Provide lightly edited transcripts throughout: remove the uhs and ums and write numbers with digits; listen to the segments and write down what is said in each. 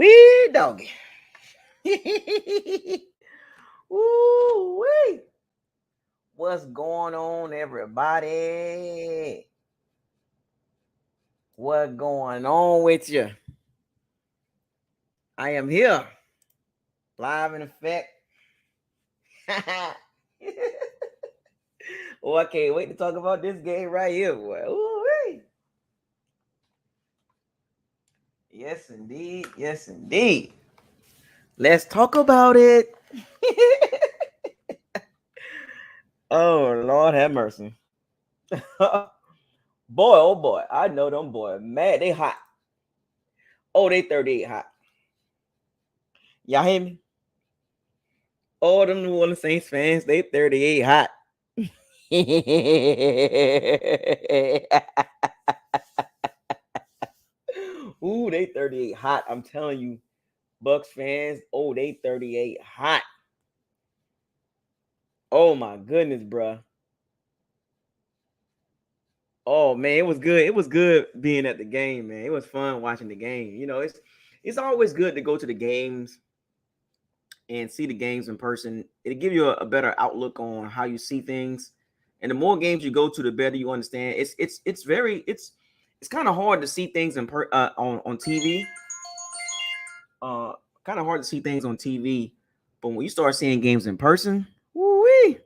Wee doggy. Woo wee. What's going on, everybody? What's going on with you? I am here, live in effect. Oh, I can't wait to talk about this game right here, boy. Ooh wee. Yes, indeed. Yes, indeed. Let's talk about it. Oh, Lord have mercy. Boy, oh boy. I know them boy. Mad, they hot. Oh, they 38 hot. Y'all hear me? All them New Orleans Saints fans, they 38 hot. Ooh, they 38 hot. I'm telling you, Bucks fans, oh, they 38 hot. Oh my goodness, bruh. Oh man, it was good. It was good being at the game, man. It was fun watching the game. You know, it's always good to go to the games and see the games in person. It'll give you a better outlook on how you see things. And the more games you go to, the better you understand. It's kind of hard to see things on TV. Kind of hard to see things on TV, but when you start seeing games in person, woo-wee.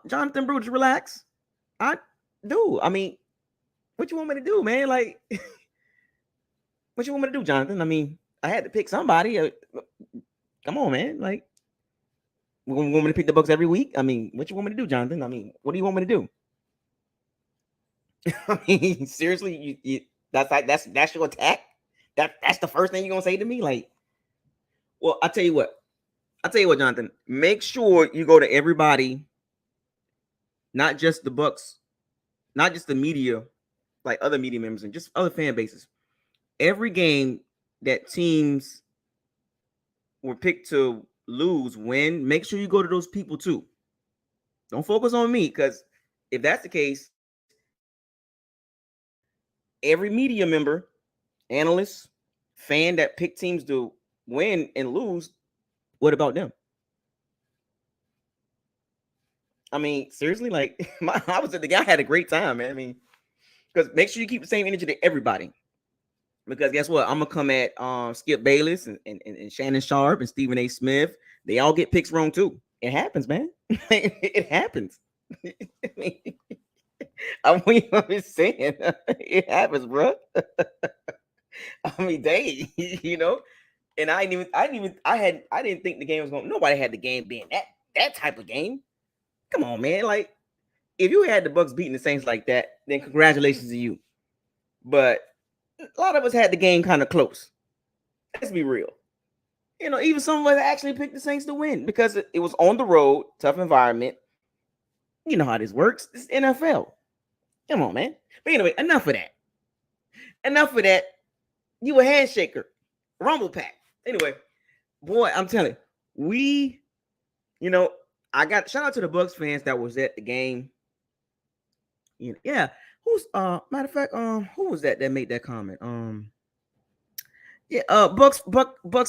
Jonathan Bruce, relax. I do. I mean, what you want me to do, man? Like, what you want me to do, Jonathan? I mean, I had to pick somebody. Come on, man. Like, you want me to pick the Bucks every week? I mean, what you want me to do, Jonathan? I mean, what do you want me to do? I mean, seriously, that's your attack. That's the first thing you're gonna say to me. Like, well, I tell you what, Jonathan. Make sure you go to everybody, not just the Bucks, not just the media, like other media members and just other fan bases. Every game that teams were picked to lose, win, make sure you go to those people too. Don't focus on me, because if that's the case, every media member, analyst, fan that picked teams to win and lose, what about them? I mean, seriously, like I was at the guy had a great time, man. I mean, because make sure you keep the same energy to everybody. Because guess what? I'm gonna come at Skip Bayless and Shannon Sharp and Stephen A. Smith. They all get picks wrong too. It happens, man. It happens. I mean, I'm just saying, it happens, bro. I mean, dang, you know. And I didn't think the game was going. Nobody had the game being that type of game. Come on, man. Like, if you had the Bucks beating the Saints like that, then congratulations to you. But a lot of us had the game kind of close. Let's be real. You know, even some of us actually picked the Saints to win because it was on the road, tough environment. You know how this works. It's NFL. Come on, man. But anyway, enough of that. Enough of that. You a handshaker. Rumble pack. Anyway, boy, I'm telling you, I got shout out to the Bucks fans that was at the game. Yeah. Who's matter of fact, who was that made that comment? Bucks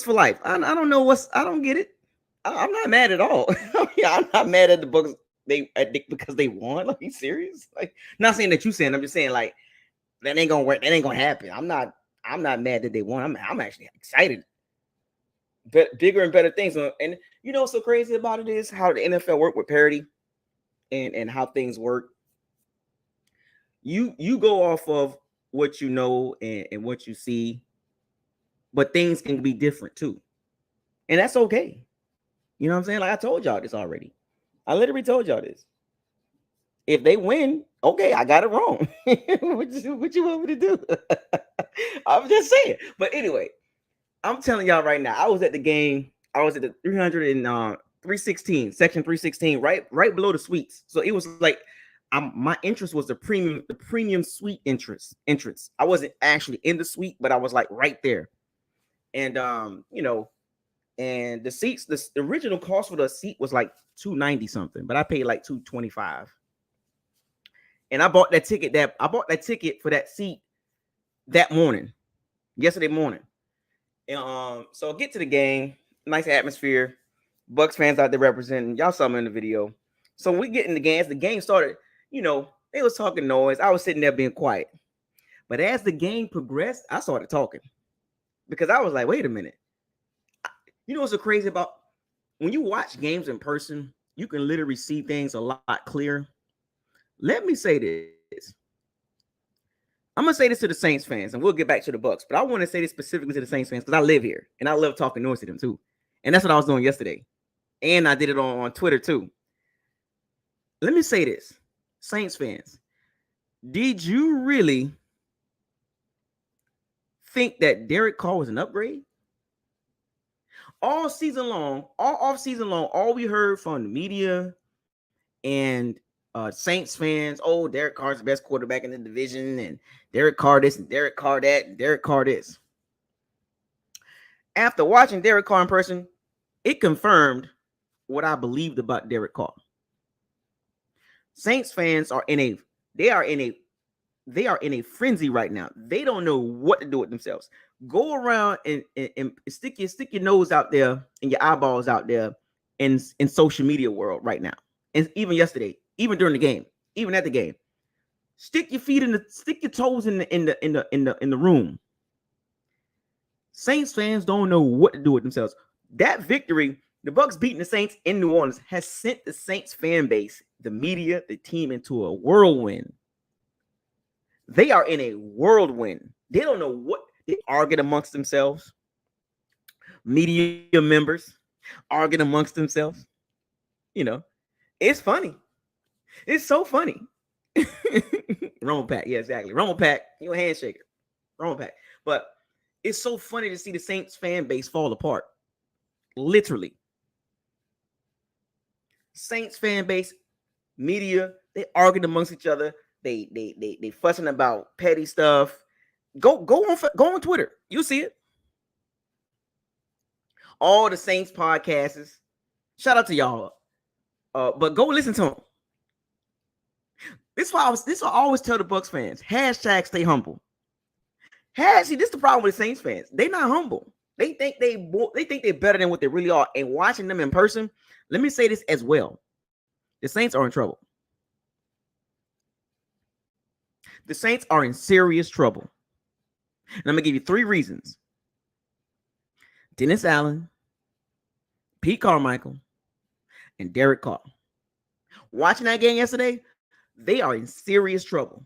for life. I don't know I don't get it. I'm not mad at all. Yeah, I'm not mad at the Bucks. Because they won. Like, are you serious? Like, not saying that you saying. I'm just saying, like, that ain't gonna work. That ain't gonna happen. I'm not mad that they won. I'm actually excited. But bigger and better things. And you know what's so crazy about it is how the NFL work with parity and how things work. You go off of what you know and what you see, but things can be different too. And that's okay. You know what I'm saying? Like, I told y'all this already. I literally told y'all this. If they win, okay, I got it wrong. what you want me to do? I'm just saying. But anyway, I'm telling y'all right now, I was at the game. I was at the 316, section 316, right below the suites. So it was like my interest was the premium suite entrance. I wasn't actually in the suite, but I was like right there. And and the seats, the original cost for the seat was like $290 something, but I paid like $225. And I bought that ticket for that seat that morning, yesterday morning. And so get to the game. Nice atmosphere. Bucks fans out there representing. Y'all saw me in the video. So when we get in the game, as the game started, they was talking noise. I was sitting there being quiet. But as the game progressed, I started talking because I was like, wait a minute. You know what's so crazy about when you watch games in person, you can literally see things a lot clearer. Let me say this. I'm gonna say this to the Saints fans, and we'll get back to the Bucks. But I want to say this specifically to the Saints fans because I live here and I love talking noise to them too. And that's what I was doing yesterday. And I did it on Twitter too. Let me say this, Saints fans. Did you really think that Derek Carr was an upgrade? All season long, all off season long, all we heard from the media and Saints fans, oh, Derek Carr's the best quarterback in the division, and Derek Carr this, and Derek Carr that, and Derek Carr this. After watching Derek Carr in person, it confirmed what I believed about Derek Carr. Saints fans are in a frenzy right now. They don't know what to do with themselves. Go around and stick your nose out there and your eyeballs out there in social media world right now. And even yesterday, even during the game, even at the game, stick your toes in the room. Saints fans don't know what to do with themselves. That victory, the Bucs beating the Saints in New Orleans, has sent the Saints fan base, the media, the team into a whirlwind. They are in a whirlwind. They don't know what they arguing amongst themselves. Media members arguing amongst themselves. It's funny. It's so funny. Rumble Pack. Yeah, exactly. Rumble Pack. You a handshaker. Rumble Pack. But it's so funny to see the Saints fan base fall apart. Literally. Saints fan base, media, they arguing amongst each other. They fussing about petty stuff. Go on Twitter. You'll see it. All the Saints podcasts. Shout out to y'all. But go listen to them. This is why I always tell the Bucs fans. Hashtag stay humble. See, this is the problem with the Saints fans. They're not humble. They think they're better than what they really are. And watching them in person, let me say this as well. The Saints are in trouble. The Saints are in serious trouble. And I'm going to give you 3 reasons. Dennis Allen, Pete Carmichael, and Derek Carr. Watching that game yesterday, they are in serious trouble.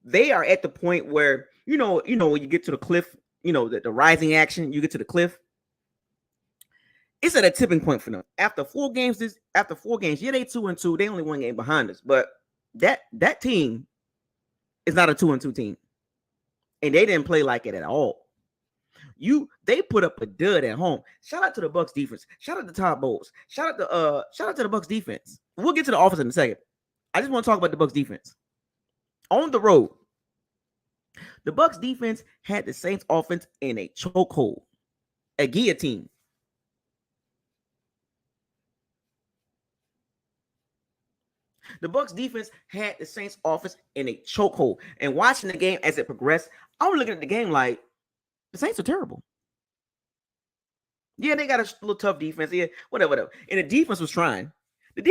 They are at the point where, when you get to the cliff, the rising action, you get to the cliff. It's at a tipping point for them. After 4 games, yeah, they 2-2. They only 1 game behind us. But that team is not a 2-2 team. And they didn't play like it at all. They put up a dud at home. Shout out to the Bucs defense. Shout out to Todd Bowles. Shout out to the Bucs defense. We'll get to the offense in a second. I just want to talk about the Bucs defense. On the road, the Bucs defense had the Saints offense in a chokehold, a guillotine. The Bucs defense had the Saints offense in a chokehold. And watching the game as it progressed, I was looking at the game like, the Saints are terrible. Yeah, they got a little tough defense. Yeah, whatever. And the defense was trying. It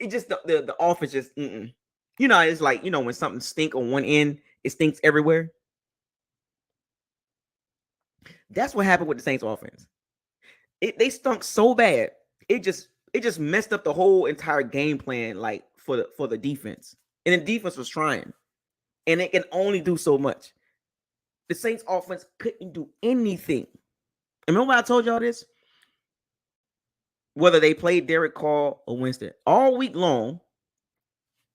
just the offense just, it's like, when something stink on one end, it stinks everywhere. That's what happened with the Saints offense. They stunk so bad. It just messed up the whole entire game plan, like for the defense. And the defense was trying. And it can only do so much. The Saints offense couldn't do anything. And remember when I told y'all this? Whether they played Derek Carr or Winston, all week long,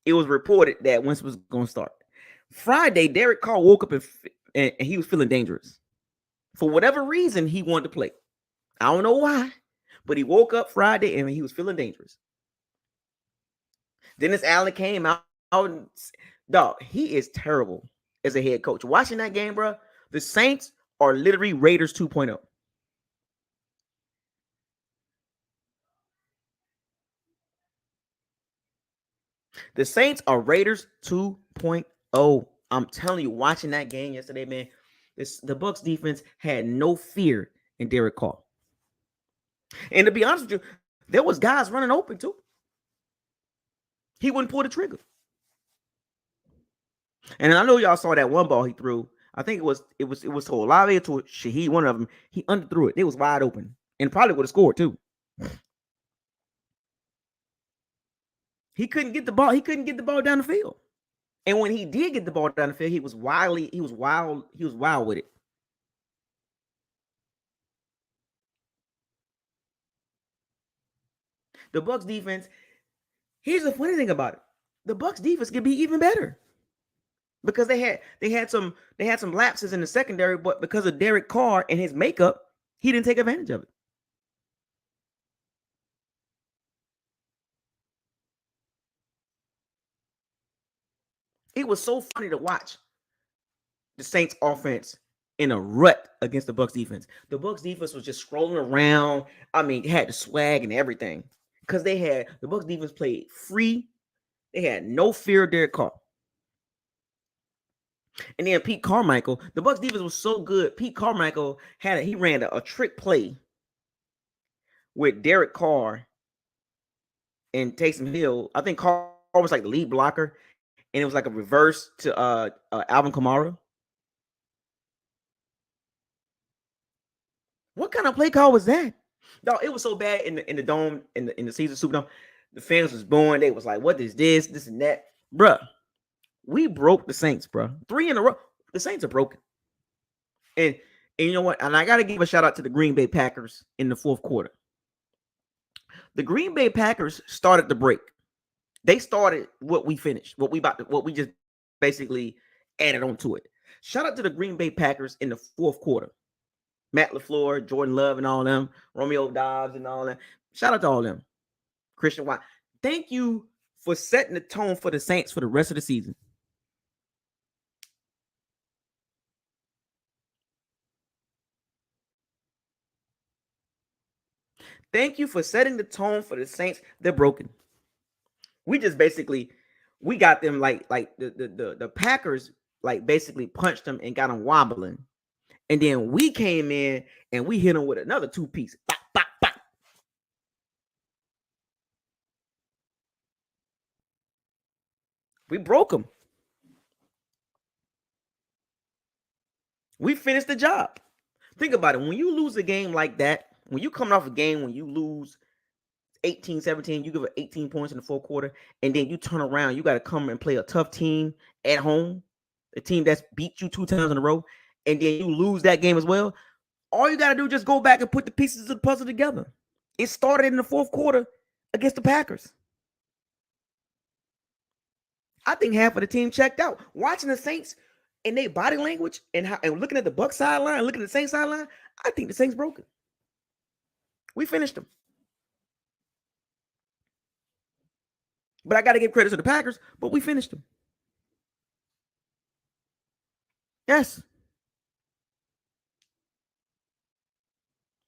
it was reported that Winston was going to start. Friday, Derek Carr woke up and he was feeling dangerous. For whatever reason, he wanted to play. I don't know why, but he woke up Friday and he was feeling dangerous. Dennis Allen came out and, dog, he is terrible as a head coach. Watching that game, bro, the Saints are literally Raiders 2.0. The Saints are Raiders 2.0. I'm telling you, watching that game yesterday, man, The Bucks defense had no fear in Derek Carr. And to be honest with you, there was guys running open too. He wouldn't pull the trigger. And I know y'all saw that one ball he threw. I think it was to Olave or to Shaheed, one of them. He underthrew it. It was wide open. And probably would have scored too. He couldn't get the ball. He couldn't get the ball down the field. And when he did get the ball down the field, he was wild with it. The Bucks defense, here's the funny thing about it. The Bucks defense could be even better. Because they had some lapses in the secondary, but because of Derek Carr and his makeup, he didn't take advantage of it. It was so funny to watch the Saints offense in a rut against the Bucks defense. The Bucks defense was just scrolling around. I mean, had the swag and everything. Because the Bucks defense played free. They had no fear of Derek Carr. And then Pete Carmichael, the Bucks defense was so good. Pete Carmichael he ran a trick play with Derek Carr and Taysom Hill. I think Carr was like the lead blocker, and it was like a reverse to Alvin Kamara. What kind of play call was that? No, it was so bad in the dome in the Caesar Superdome. The fans was booing. They was like, "What is this? This and that, bruh." We broke the Saints, bruh. 3 in a row. The Saints are broken. And you know what? And I got to give a shout out to the Green Bay Packers in the fourth quarter. The Green Bay Packers started the break. They started what we finished, what we just basically added on to it. Shout out to the Green Bay Packers in the fourth quarter. Matt LaFleur, Jordan Love, and all them, Romeo Dobbs, and all that. Shout out to all them. Christian White. Thank you for setting the tone for the Saints for the rest of the season. Thank you for setting the tone for the Saints. They're broken. We just basically got them like the Packers like basically punched them and got them wobbling. And then we came in and we hit them with another 2-piece. Bop, bop, bop. We broke them. We finished the job. Think about it. When you lose a game like that, when you coming off a game when you lose 18-17, you give it 18 points in the fourth quarter, and then you turn around, you got to come and play a tough team at home, a team that's beat you 2 times in a row, and then you lose that game as well. All you got to do is just go back and put the pieces of the puzzle together. It started in the fourth quarter against the Packers. I think half of the team checked out. Watching the Saints and their body language and looking at the Bucs sideline, looking at the Saints sideline, I think the Saints broke it. We finished them. But I got to give credit to the Packers, but we finished them. Yes.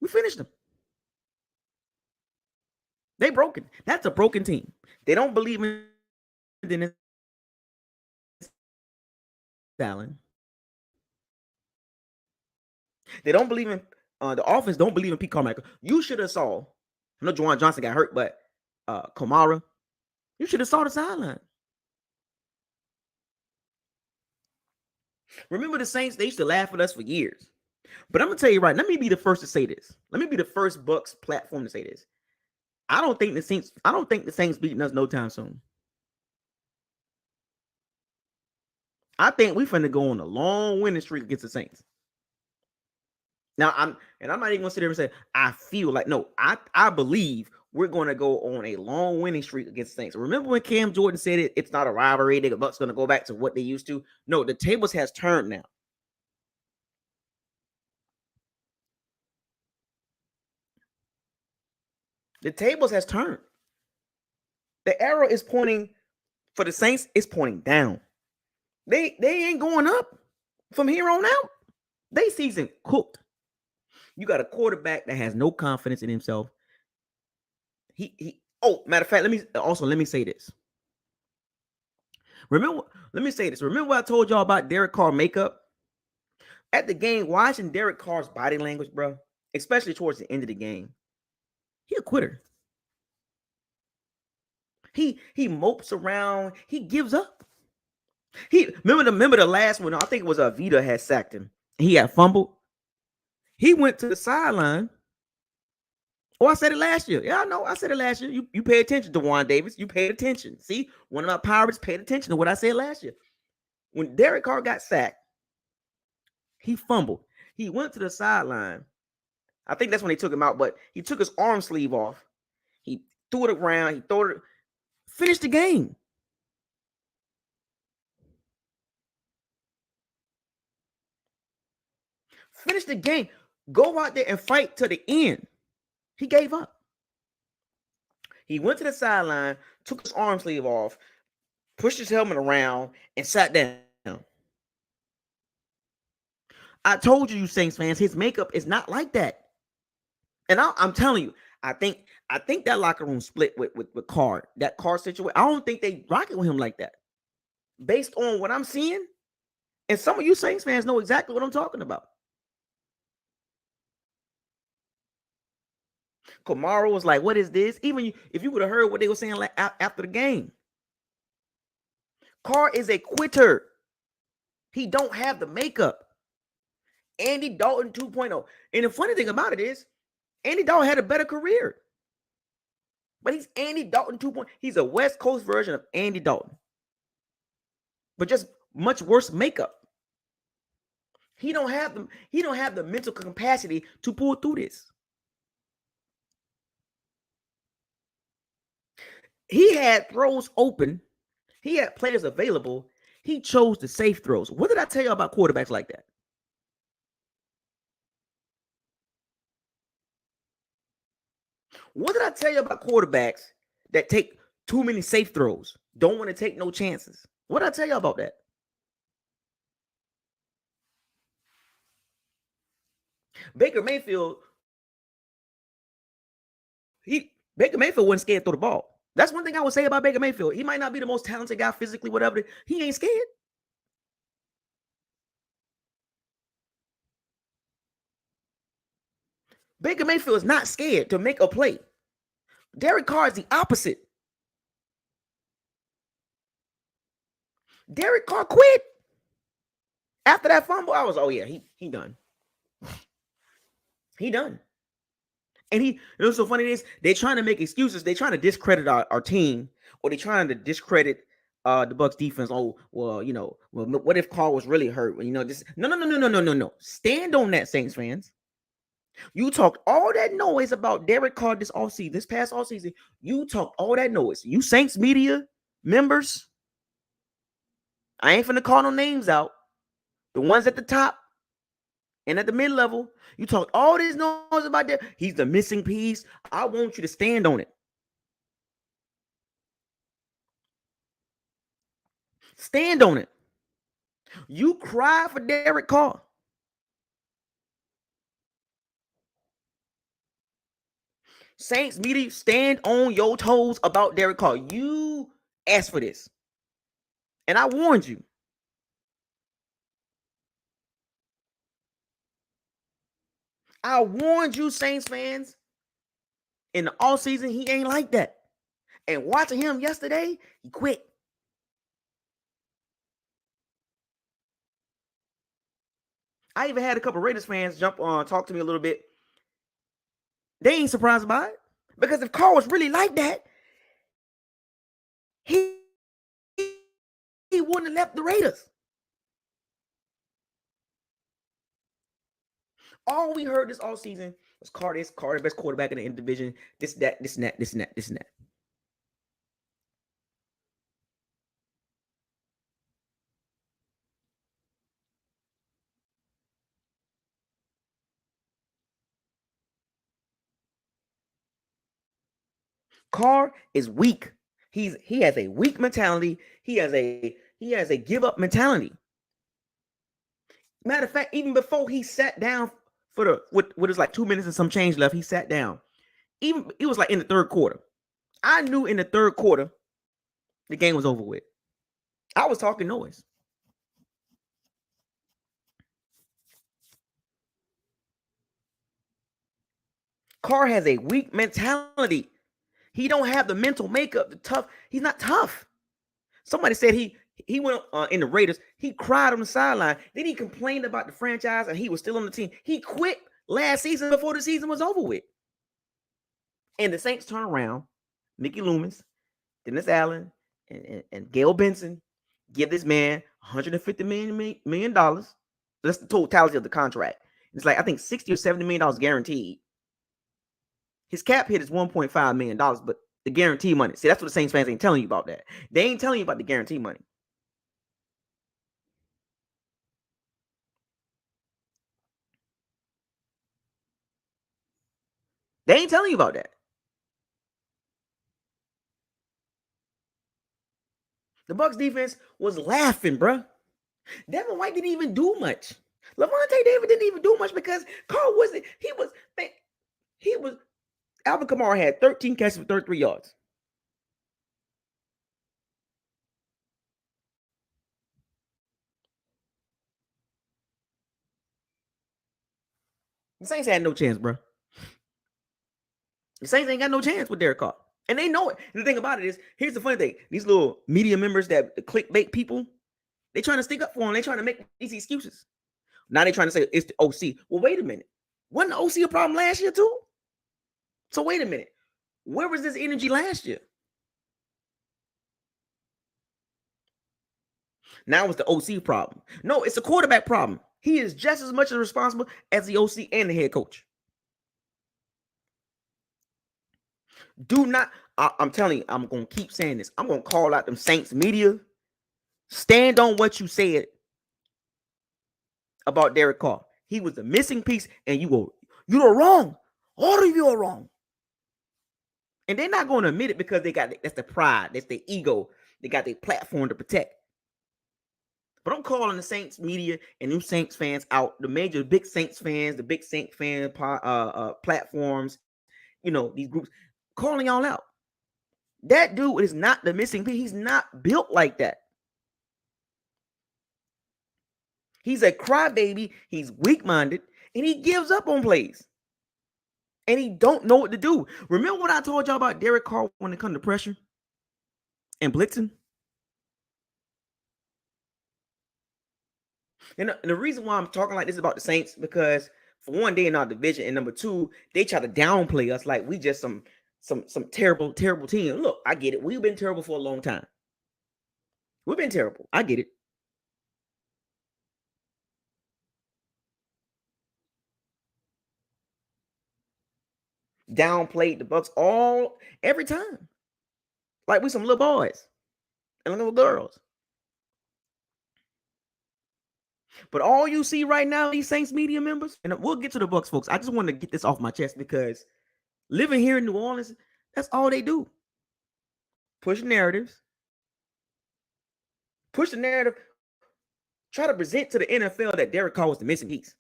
We finished them. They broken. That's a broken team. They don't believe in Dennis Allen. They don't believe in the offense. Don't believe in Pete Carmichael. You should have saw. I know Juwan Johnson got hurt, but Kamara, you should have saw the sideline. Remember the Saints? They used to laugh at us for years. But I'm gonna tell you right. Let me be the first to say this. Let me be the first Bucs platform to say this. I don't think the Saints beating us no time soon. I think we finna go on a long winning streak against the Saints. Now I'm not even gonna sit there and say I feel like no, I believe we're gonna go on a long winning streak against the Saints. Remember when Cam Jordan said it's not a rivalry, the Bucs gonna go back to what they used to? No, the tables has turned now. The tables has turned. The arrow is pointing for the Saints, it's pointing down. They ain't going up from here on out. They season cooked. You got a quarterback that has no confidence in himself. Matter of fact, let me say this. Let me say this. Remember what I told y'all about Derek Carr makeup? At the game, watching Derek Carr's body language, bro, especially towards the end of the game, he a quitter. He mopes around. He gives up. He remember the last one. I think it was Vita had sacked him. He had fumbled. He went to the sideline. Oh, I said it last year. Yeah, I know. I said it last year. You pay attention to Juan Davis. You paid attention. See, one of my Pirates paid attention to what I said last year. When Derek Carr got sacked, he fumbled. He went to the sideline. I think that's when they took him out, but he took his arm sleeve off. He threw it around. He threw it. Finished the game. Finish the game. Go out there and fight to the end. He gave up. He went to the sideline, took his arm sleeve off, pushed his helmet around, and sat down. I told you, Saints fans, his makeup is not like that. And I'm telling you, I think that locker room split with Carr. That Carr situation. I don't think they rock it with him like that. Based on what I'm seeing, and some of you Saints fans know exactly what I'm talking about. Kamara was like, "What is this?" Even if you would have heard what they were saying like after the game, Carr is a quitter. He don't have the makeup. Andy Dalton 2.0. And the funny thing about it is, Andy Dalton had a better career. But he's Andy Dalton 2.0. He's a West Coast version of Andy Dalton. But just much worse makeup. He don't have the mental capacity to pull through this. He had throws open. He had players available. He chose the safe throws. What did I tell you about quarterbacks like that? What did I tell you about quarterbacks that take too many safe throws? Don't want to take no chances. What did I tell you about that? Baker Mayfield wasn't scared to throw the ball. That's one thing I would say about Baker Mayfield. He might not be the most talented guy physically, whatever. He ain't scared. Baker Mayfield is not scared to make a play. Derek Carr is the opposite. Derek Carr quit. After that fumble, I was, oh yeah, he done. He done. And you know what's so funny is they're trying to make excuses. They're trying to discredit our team, or they're trying to discredit the Bucs defense. Oh, well, what if Carr was really hurt? This no. Stand on that, Saints fans. You talked all that noise about Derek Carr this past offseason. You talked all that noise. You Saints media members, I ain't finna call no names out. The ones at the top and at the mid-level, you talked all this noise about that. He's the missing piece. I want you to stand on it. Stand on it. You cry for Derek Carr. Saints media, stand on your toes about Derek Carr. You asked for this. And I warned you. I warned you, Saints fans. In the offseason, he ain't like that. And watching him yesterday, he quit. I even had a couple Raiders fans jump on, talk to me a little bit. They ain't surprised by it. Because if Carr was really like that, he wouldn't have left the Raiders. All we heard this all season was Carr, the best quarterback in the division, this, that, this, and that, this, and that, this, and that. Carr is weak. He has a weak mentality. He has a give up mentality. Matter of fact, even before he sat down for the what is like 2 minutes and some change left, he sat down. Even it was like in the third quarter. I knew in the third quarter the game was over with. I was talking noise. Carr has a weak mentality. He don't have the mental makeup, the tough. He's not tough. Somebody said he went in the Raiders. He cried on the sideline. Then he complained about the franchise, and he was still on the team. He quit last season before the season was over with. And the Saints turn around. Mickey Loomis, Dennis Allen, and Gail Benson give this man $150 million. That's the totality of the contract. It's like, I think $60 or $70 million guaranteed. His cap hit is $1.5 million, but the guarantee money. See, that's what the Saints fans ain't telling you about that. They ain't telling you about the guarantee money. They ain't telling you about that. The Bucs defense was laughing, bruh. Devin White didn't even do much. Levante David didn't even do much because Carl wasn't. He was. Alvin Kamara had 13 catches for 33 yards. The Saints had no chance, bro. The Saints ain't got no chance with Derek Carr. And they know it. And the thing about it is, here's the funny thing. These little media members that clickbait people, they trying to stick up for him. They trying to make these excuses. Now they trying to say it's the OC. Well, wait a minute. Wasn't the OC a problem last year too? So wait a minute. Where was this energy last year? Now it's the OC problem. No, it's a quarterback problem. He is just as much as responsible as the OC and the head coach. Do not, I'm telling you, I'm going to keep saying this. I'm going to call out them Saints media. Stand on what you said about Derek Carr. He was the missing piece, and you're wrong. All of you are wrong. And they're not going to admit it because that's the pride. That's the ego. They got their platform to protect. But I'm calling the Saints media and them Saints fans out, the major big Saints fans, the big Saints fan platforms, these groups, calling y'all out. That dude is not the missing piece. He's not built like that. He's a crybaby. He's weak-minded, and he gives up on plays. And he don't know what to do. Remember what I told y'all about Derek Carr when it comes to pressure and blitzing? And the reason why I'm talking like this about the Saints, because for one, they're in our division, and number two, they try to downplay us like we just some terrible, terrible team. Look, I get it. We've been terrible for a long time. We've been terrible. I get it. Downplayed the Bucs every time. Like we some little boys and little girls. But all you see right now, these Saints media members, and we'll get to the Bucs, folks. I just want to get this off my chest because living here in New Orleans, that's all they do. Push narratives. Push the narrative. Try to present to the NFL that Derek Carr was the missing piece.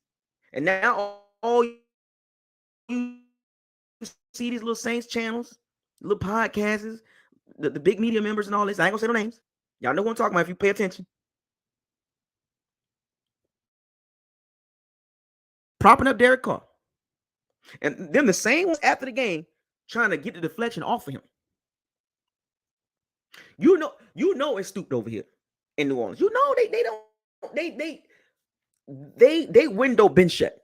And now all you see these little Saints channels, little podcasts, the big media members and all this. I ain't gonna say no names. Y'all know what I'm talking about if you pay attention. Propping up Derek Carr. And then the same ones after the game trying to get the deflection off of him. You know it's stooped over here in New Orleans. You know they window been shut.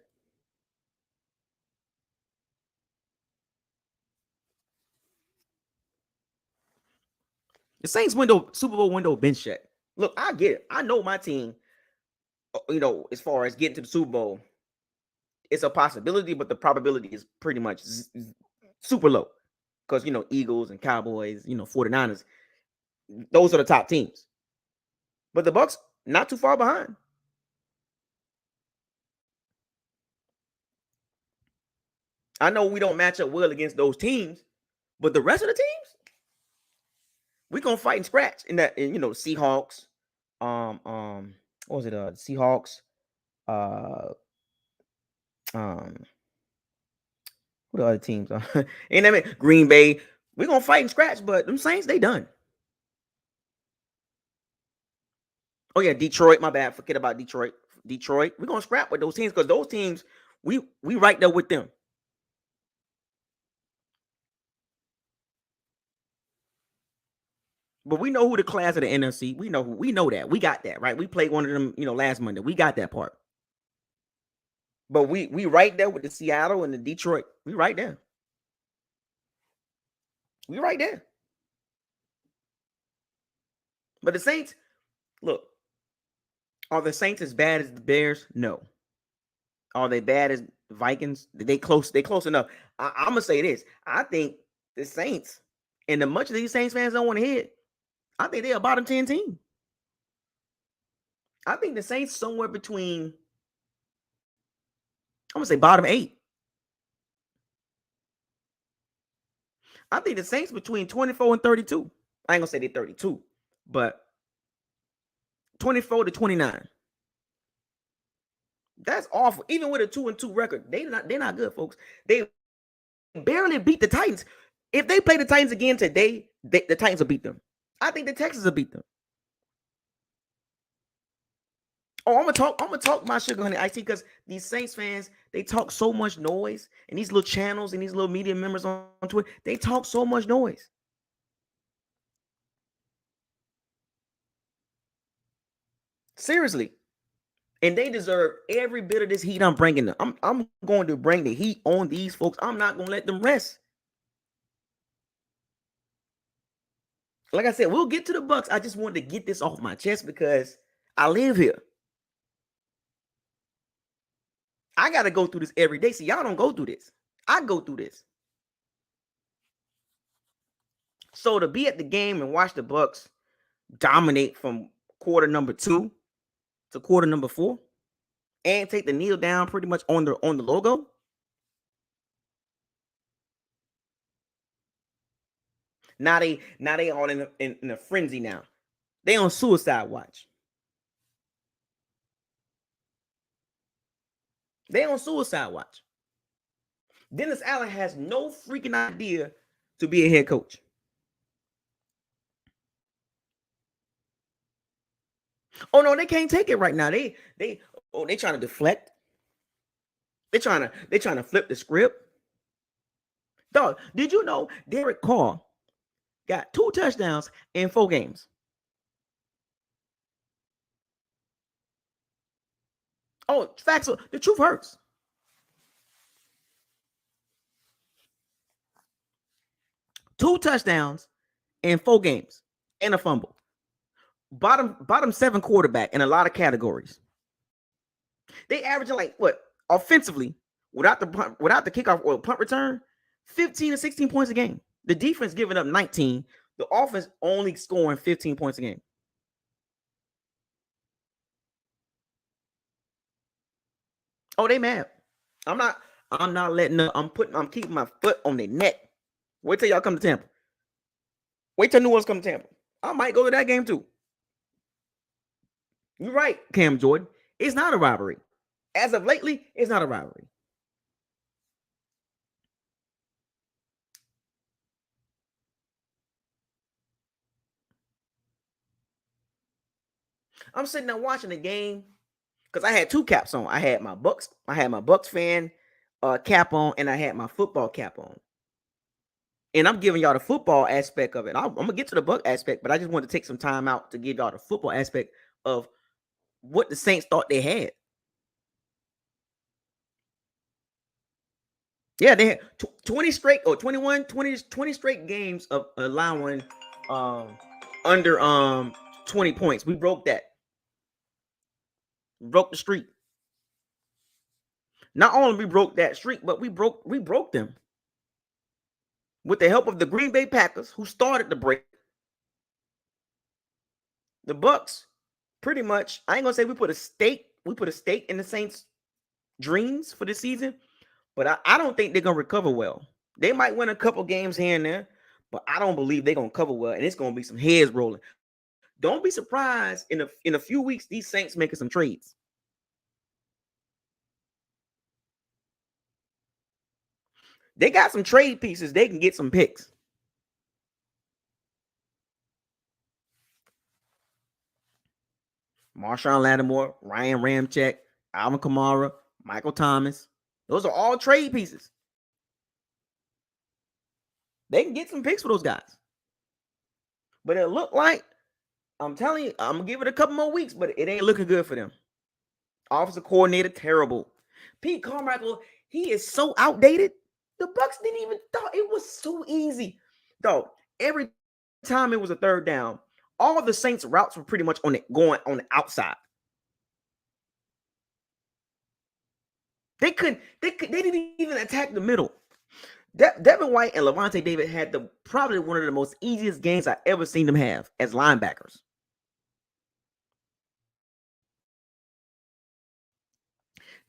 The Saints Super Bowl window been shut. Look, I get it. I know my team, as far as getting to the Super Bowl, it's a possibility, but the probability is pretty much super low. Because, Eagles and Cowboys, 49ers, those are the top teams. But the Bucs, not too far behind. I know we don't match up well against those teams, but the rest of the teams, we're gonna fight and scratch in that. Seahawks, what was it? Seahawks, what other teams? And I mean Green Bay. We're gonna fight and scratch, but them Saints, they done. Oh yeah, Detroit. My bad. Forget about Detroit. We're gonna scrap with those teams because those teams, we right there with them. But we know who the class of the NFC. We know that. We got that, right? We played one of them, last Monday. We got that part. But we right there with the Seattle and the Detroit. We right there. We right there. But the Saints, look, are the Saints as bad as the Bears? No. Are they bad as the Vikings? They close. They close enough. I'm gonna say this. I think the Saints, and the much of these Saints fans don't want to hear it, I think they're a bottom 10 team. I think the Saints somewhere between, I'm gonna say bottom 8. I think the Saints between 24 and 32. I ain't gonna say they're 32, but 24 to 29. That's awful. Even with a 2-2 record, they're not good, folks. They barely beat the Titans. If they play the Titans again today, the Titans will beat them. I think the Texans will beat them. Oh, I'm gonna talk my sugar honey iced tea, because these Saints fans, they talk so much noise, and these little channels and these little media members on Twitter, they talk so much noise. Seriously. And they deserve every bit of this heat I'm bringing them. I'm going to bring the heat on these folks. I'm not going to let them rest. Like I said, we'll get to the Bucs. I just wanted to get this off my chest because I live here. I got to go through this every day. See, y'all don't go through this. I go through this. So to be at the game and watch the Bucs dominate from quarter number 2 to quarter number 4 and take the kneel down pretty much on the logo. Now they all in a frenzy now. They on suicide watch. They on suicide watch. Dennis Allen has no freaking idea to be a head coach. Oh no, they can't take it right now. They trying to deflect. They trying to flip the script. Dog, did you know Derek Carr got 2 touchdowns in 4 games? Oh, facts. The truth hurts. Two touchdowns in 4 games and a fumble. Bottom 7 quarterback in a lot of categories. They averaging like what offensively without the kickoff or punt return, 15 to 16 points a game. The defense giving up 19. The offense only scoring 15 points a game. Oh, they mad. I'm not letting them. I'm keeping my foot on their neck. Wait till y'all come to Tampa. Wait till New Orleans come to Tampa. I might go to that game too. You're right, Cam Jordan. It's not a rivalry. As of lately, it's not a rivalry. I'm sitting there watching the game because I had 2 caps on. I had my Bucs fan cap on, and I had my football cap on. And I'm giving y'all the football aspect of it. I'm gonna get to the Buck aspect, but I just want to take some time out to give y'all the football aspect of what the Saints thought they had. Yeah, they had 20 straight or 21, 20 straight games of allowing under 20 points. We broke that. We broke the streak. Not only we broke that streak, but we broke them. With the help of the Green Bay Packers, who started the break. The Bucs, pretty much, I ain't gonna say we put a stake in the Saints' dreams for the season, but I don't think they're gonna recover well. They might win a couple games here and there, but I don't believe they're gonna cover well, and it's gonna be some heads rolling. Don't be surprised in a few weeks these Saints making some trades. They got some trade pieces. They can get some picks. Marshawn Lattimore, Ryan Ramczyk, Alvin Kamara, Michael Thomas. Those are all trade pieces. They can get some picks for those guys. But it looked like, I'm telling you, I'm gonna give it a couple more weeks, but it ain't looking good for them. Offensive coordinator, terrible. Pete Carmichael, he is so outdated. The Bucs didn't even thought it was so easy. Though every time it was a third down, all the Saints routes were pretty much on it going on the outside. They didn't even attack the middle. Devin White and Levante David had probably one of the most easiest games I ever seen them have as linebackers.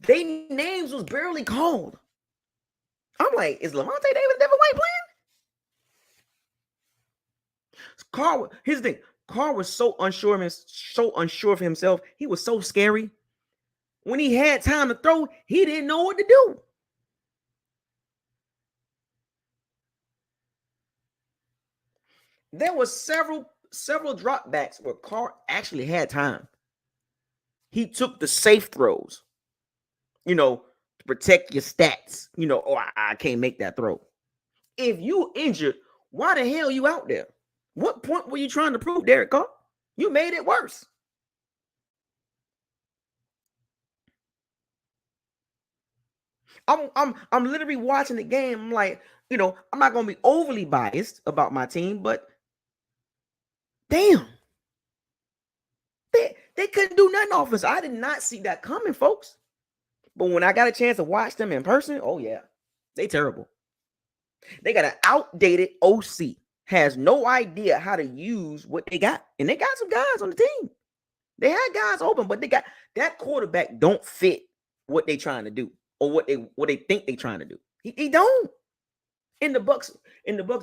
Their names was barely called. I'm like, is Levante David and Devin White playing? Here's the thing. Carr was so unsure of himself. He was so scary. When he had time to throw, he didn't know what to do. There was several dropbacks where Carr actually had time. He took the safe throws, to protect your stats. I can't make that throw. If you injured, why the hell you out there? What point were you trying to prove, Derek Carr? You made it worse. I'm literally watching the game. I'm like, I'm not gonna be overly biased about my team, but damn, they couldn't do nothing offense. I did not see that coming, folks. But when I got a chance to watch them in person, oh yeah, they terrible. They got an outdated OC, has no idea how to use what they got, and they got some guys on the team. They had guys open, but they got that quarterback don't fit what they trying to do or what they think they trying to do. He don't. In the Bucs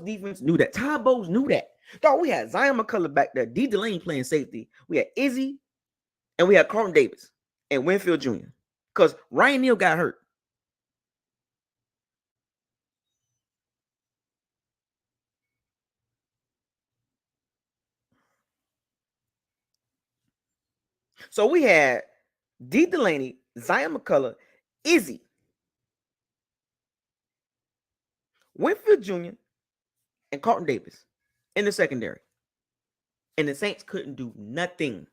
defense knew that. Todd Bowles knew that. Dog, we had Zion McCullough back there, D. Delaney playing safety. We had Izzy, and we had Carlton Davis and Winfield Jr. Because Ryan Neal got hurt. So we had D. Delaney, Zion McCullough, Izzy, Winfield Jr., and Carlton Davis in the secondary. And the Saints couldn't do nothing.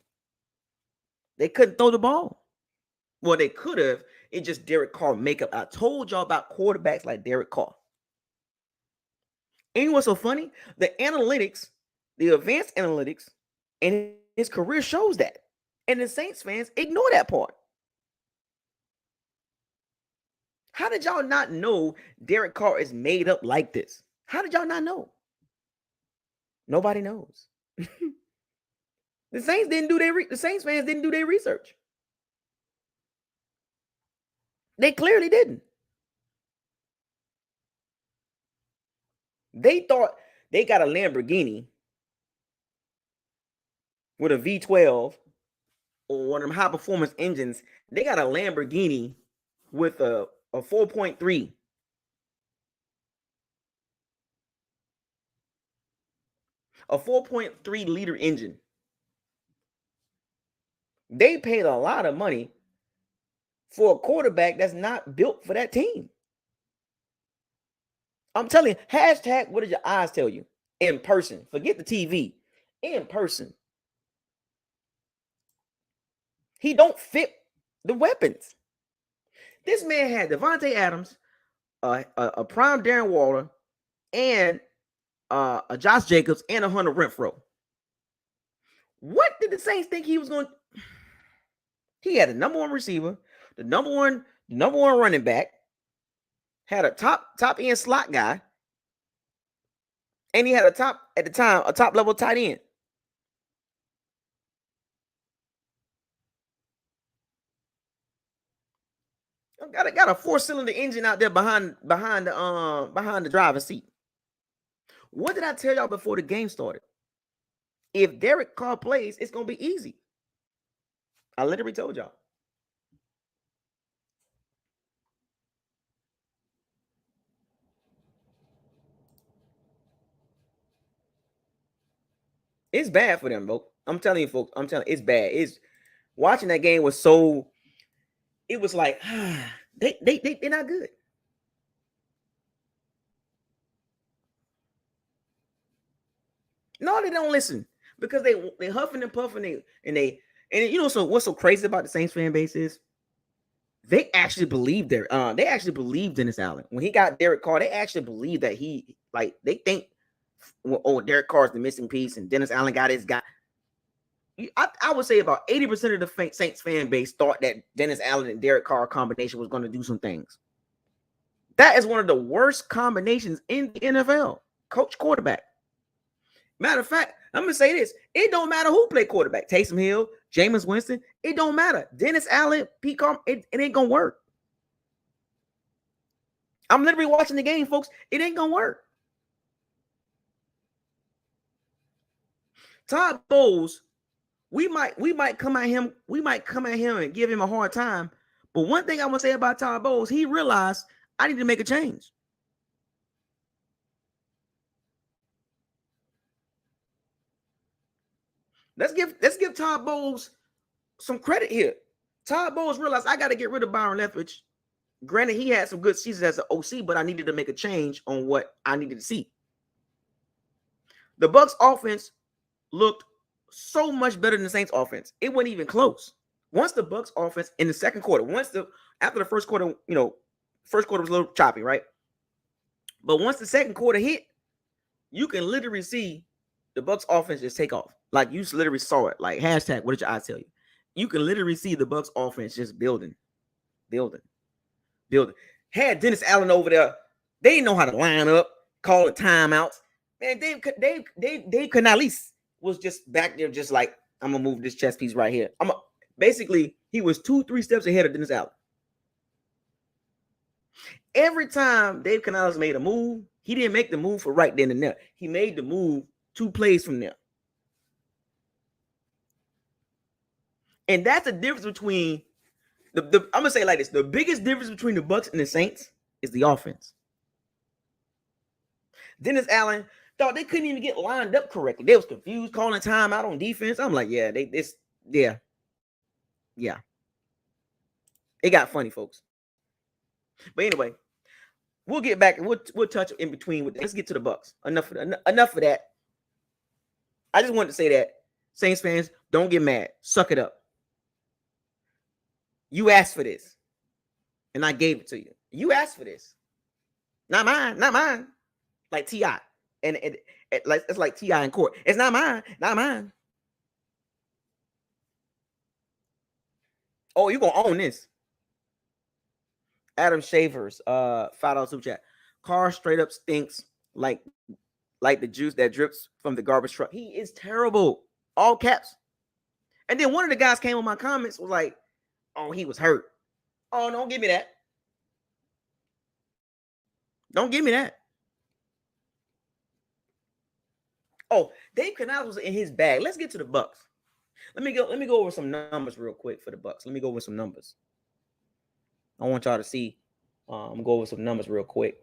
They couldn't throw the ball. Well, they could have. It's just Derek Carr makeup. I told y'all about quarterbacks like Derek Carr. And what's so funny? The analytics, the advanced analytics, and his career shows that. And the Saints fans ignore that part. How did y'all not know Derek Carr is made up like this? How did y'all not know? Nobody knows. The Saints fans didn't do their research. They clearly didn't. They thought they got a Lamborghini with a V12 or one of them high performance engines. They got a Lamborghini with a 4.3. A 4.3 liter engine. They paid a lot of money for a quarterback that's not built for that team. I'm telling you, hashtag, what did your eyes tell you? In person. Forget the TV. In person. He don't fit the weapons. This man had Devontae Adams, a prime Darren Waller, and a Josh Jacobs, and a Hunter Renfrow. What did the Saints think he was going to? He had the number one receiver, the number one running back, had a top end slot guy, and he had a top level tight end. Got a 4-cylinder engine out there behind the driver's seat. What did I tell y'all before the game started? If Derek Carr plays, it's gonna be easy. I literally told y'all. It's bad for them, bro. I'm telling you, folks. It's bad. It's watching that game was so. It was like they're not good. No, they don't listen because they huffing and puffing and you know, so what's so crazy about the Saints fan base is they actually believe they actually believed Dennis Allen when he got Derek Carr. They actually believe that they think, oh, Derek Carr is the missing piece and Dennis Allen got his guy. I would say about 80% of the Saints fan base thought that Dennis Allen and Derek Carr combination was going to do some things. That is one of the worst combinations in the NFL. Coach quarterback. Matter of fact, I'm going to say this. It don't matter who play quarterback. Taysom Hill, Jameis Winston. It don't matter. Dennis Allen, Pete Carr, it ain't going to work. I'm literally watching the game, folks. It ain't going to work. Todd Bowles, we might come at him and give him a hard time. But one thing I want to say about Todd Bowles, he realized I need to make a change. Let's give Todd Bowles some credit here. Todd Bowles realized I got to get rid of Byron Leftwich. Granted, he had some good seasons as an OC, but I needed to make a change on what I needed to see. The Bucs offense looked so much better than the Saints offense. It wasn't even close. Once the Bucs offense in the second quarter, after the first quarter, first quarter was a little choppy, right? But once the second quarter hit, you can literally see the Bucs offense just take off. Like you literally saw it. Like hashtag, what did your eyes tell you? You can literally see the Bucs offense just building. Had Dennis Allen over there, they didn't know how to line up, call it timeouts. Man, Dave Canales was just back there, just like, I'm gonna move this chess piece right here. Basically, he was 2-3 steps ahead of Dennis Allen. Every time Dave Canales made a move, he didn't make the move for right then and there. He made the move 2 plays from there. And that's the difference between I'm gonna say it like this: the biggest difference between the Bucs and the Saints is the offense. Dennis Allen thought they couldn't even get lined up correctly. They was confused, calling timeout on defense. I'm like, yeah, yeah. It got funny, folks. But anyway, we'll get back and we'll touch in between. Let's get to the Bucs. Enough of that. I just wanted to say that Saints fans, don't get mad. Suck it up. You asked for this, and I gave it to you. You asked for this, not mine. Like T.I. and it's like T.I. in court. It's not mine. Oh, you gonna own this? Adam Shavers, $5 super chat. Carr straight up stinks like the juice that drips from the garbage truck. He is terrible. All caps. And then one of the guys came on my comments was like, oh, he was hurt. Oh, don't give me that. Don't give me that. Oh, Dave Canales was in his bag. Let's get to the Bucs. Let me go over some numbers real quick for the Bucs. Let me go over some numbers. I want y'all to see. I'm go over some numbers real quick.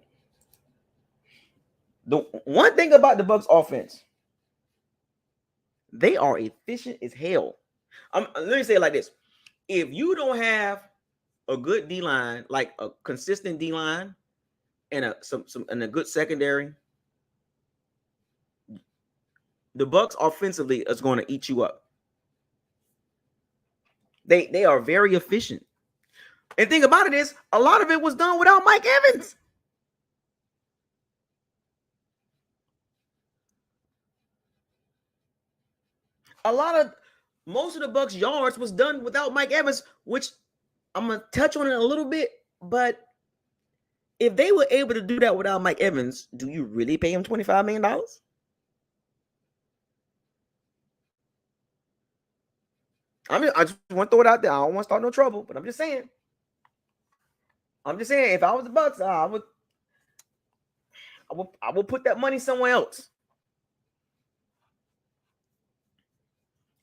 The one thing about the Bucs offense, they are efficient as hell. Let me say it like this: if you don't have a good D line, like a consistent D line, and a good secondary, the Bucs offensively is going to eat you up. They are very efficient. And the thing about it is, a lot of it was done without Mike Evans. Most of the Bucs yards was done without Mike Evans, which I'm gonna touch on it a little bit. But if they were able to do that without Mike Evans, do you really pay him $25 million? I just want to throw it out there. I don't want to start no trouble, but I'm just saying. If I was the Bucs, I would put that money somewhere else.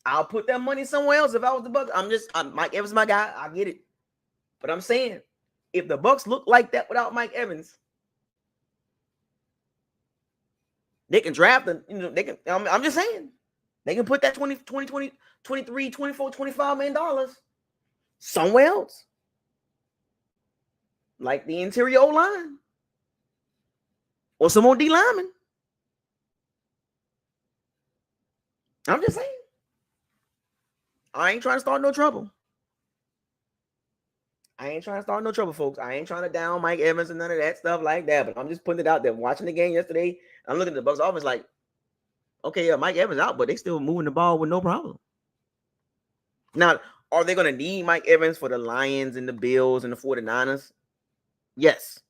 I'll put that money somewhere else if I was the Bucs. Mike Evans, my guy. I get it, but I'm saying if the Bucs look like that without Mike Evans, they can draft them. They can. I'm just saying they can put that 20, 23, 24, $25 million somewhere else, like the interior O line or some more D linemen. I'm just saying. I ain't trying to start no trouble. Folks. I ain't trying to down Mike Evans and none of that stuff like that. But I'm just putting it out there. Watching the game yesterday, I'm looking at the Bucs offense like, okay, Mike Evans out, but they still moving the ball with no problem. Now, are they going to need Mike Evans for the Lions and the Bills and the 49ers? Yes.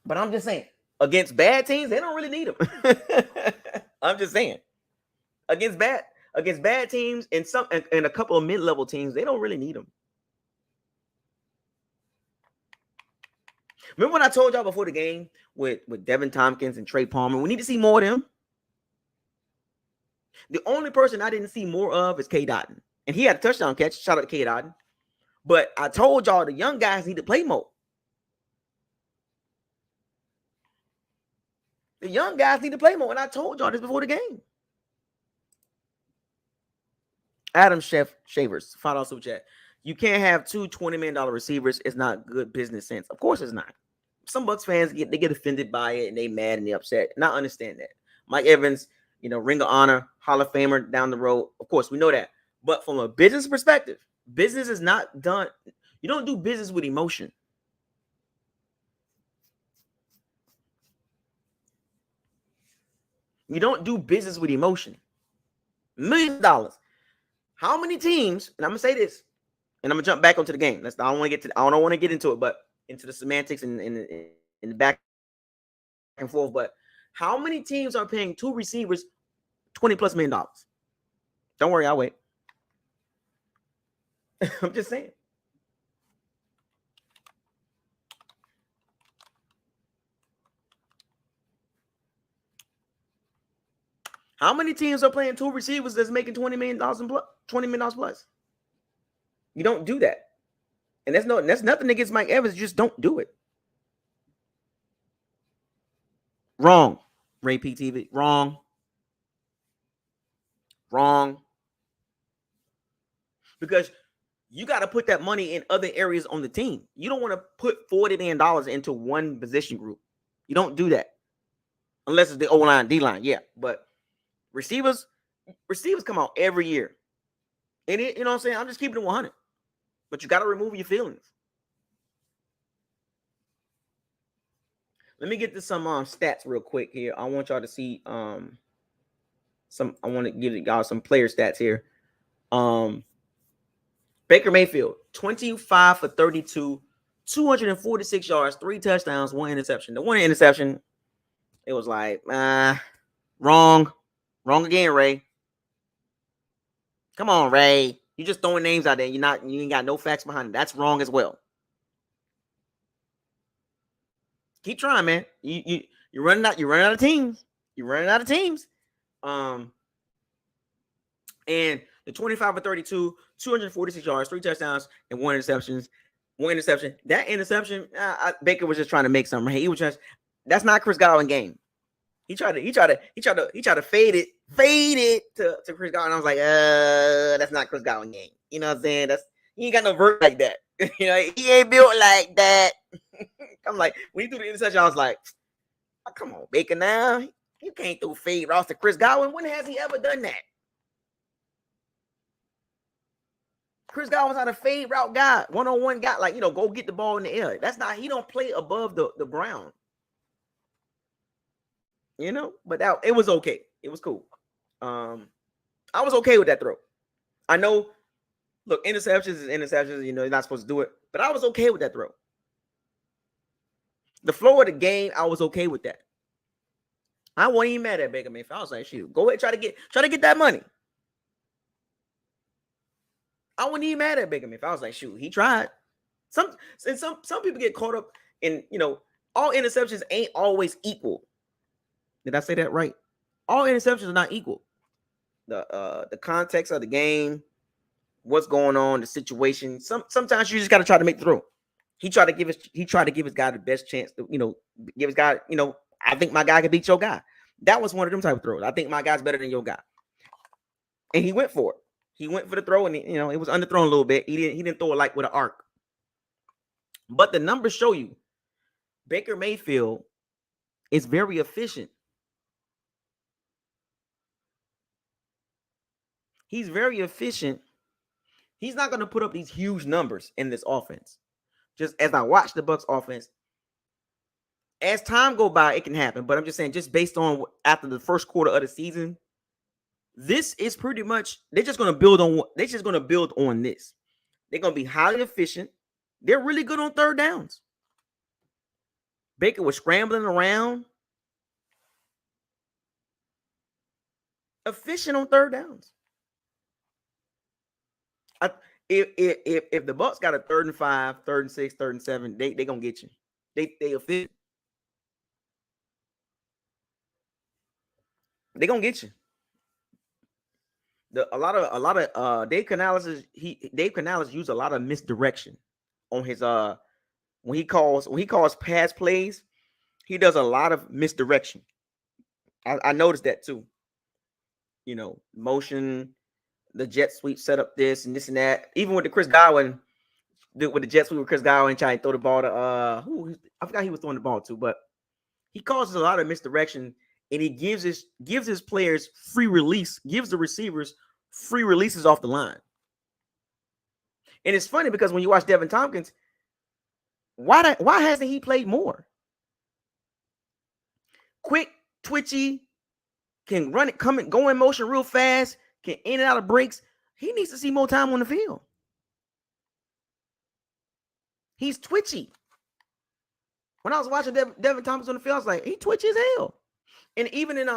But I'm just saying, against bad teams, they don't really need him. I'm just saying. Against bad teams and a couple of mid-level teams, they don't really need him. Remember when I told y'all before the game with Devin Tompkins and Trey Palmer, we need to see more of them? The only person I didn't see more of is K. Dotton. And he had a touchdown catch. Shout out to K. Dotton. But I told y'all the young guys need to play more. The young guys need to play more. And I told y'all this before the game. Adam Shavers, $5 super chat. You can't have two $20 million receivers. It's not good business sense. Of course it's not. Some Bucs fans get offended by it and they mad and they upset. And I understand that. Mike Evans, Ring of Honor, Hall of Famer down the road. Of course, we know that. But from a business perspective, business is not done. You don't do business with emotion. You don't do business with emotion. Millions of dollars. How many teams, and I'm gonna say this, and I'm gonna jump back onto the game. I don't want to get into it, but into the semantics and in the back and forth. But how many teams are paying two receivers $20+ million? Don't worry, I'll wait. I'm just saying. How many teams are playing two receivers that's making $20 million plus? You don't do that. And that's nothing against Mike Evans. You just don't do it. Wrong. Ray PTV. Wrong. Because you got to put that money in other areas on the team. You don't want to put $40 million into one position group. You don't do that. Unless it's the O-line, D-line. Yeah. But receivers come out every year. And you know what I'm saying? I'm just keeping it 100. But you got to remove your feelings. Let me get to some stats real quick here. I want y'all to see I want to give y'all some player stats here. Baker Mayfield, 25 for 32, 246 yards, 3 touchdowns, 1 interception. The 1 interception, it was like, wrong. Wrong again, Ray. Come on, Ray. You just throwing names out there. You ain't got no facts behind it. That's wrong as well. Keep trying, man. You're running out of teams. And the 25 for 32, 246 yards, 3 touchdowns, and 1 interception. That interception, Baker was just trying to make something. He was just, that's not Chris Godwin game. He tried to fade it to Chris Godwin. I was like, that's not Chris Godwin game. You know what I'm saying? He ain't got no vert like that. He ain't built like that. I'm like, when he threw the interception, I was like, oh, come on, Baker now. You can't throw fade routes to Chris Godwin. When has he ever done that? Chris Godwin's not a fade route guy, one-on-one guy, like, go get the ball in the air. That's not, he don't play above the ground. But it was okay. It was cool. I was okay with that throw. I know, look, interceptions is interceptions, you're not supposed to do it, but I was okay with that throw. The flow of the game, I was okay with that. I wasn't even mad at Baker Mayfield. I was like, shoot, go ahead, try to get that money. I wasn't even mad at Baker Mayfield. I was like, shoot, he tried. Some people get caught up in, all interceptions ain't always equal. Did I say that right? All interceptions are not equal. The context of the game, what's going on, the situation. Sometimes you just got to try to make the throw. He tried to give his guy the best chance to, give his guy, I think my guy can beat your guy. That was one of them type of throws. I think my guy's better than your guy. And he went for it. He went for the throw, and it was underthrown a little bit. He didn't throw it like with an arc. But the numbers show you Baker Mayfield is very efficient. He's very efficient. He's not going to put up these huge numbers in this offense. Just as I watch the Bucs offense, as time go by, it can happen. But I'm just saying, just based on after the first quarter of the season, this is pretty much they're just going to build on. They're just going to build on this. They're going to be highly efficient. They're really good on third downs. Baker was scrambling around, efficient on third downs. If the Bucs got a 3rd and 5, 3rd and 6, 3rd and 7, they gonna get you. They efficient. They gonna get you. A lot of Dave Canales used a lot of misdirection on his when he calls pass plays. He does a lot of misdirection. I noticed that too. You know, motion, the jet sweep set up this and this and that. Even with the Chris Godwin, with the jet sweep with Chris Godwin trying to throw the ball to I forgot he was throwing the ball to, but he causes a lot of misdirection, and he gives his players free release, gives the receivers free releases off the line. And it's funny because when you watch Devin Tompkins, why hasn't he played more? Quick, twitchy, can run it, go in motion real fast, can in and out of breaks. He needs to see more time on the field. He's twitchy. When I was watching Devin Thompson on the field, I was like, he twitchy as hell. And even in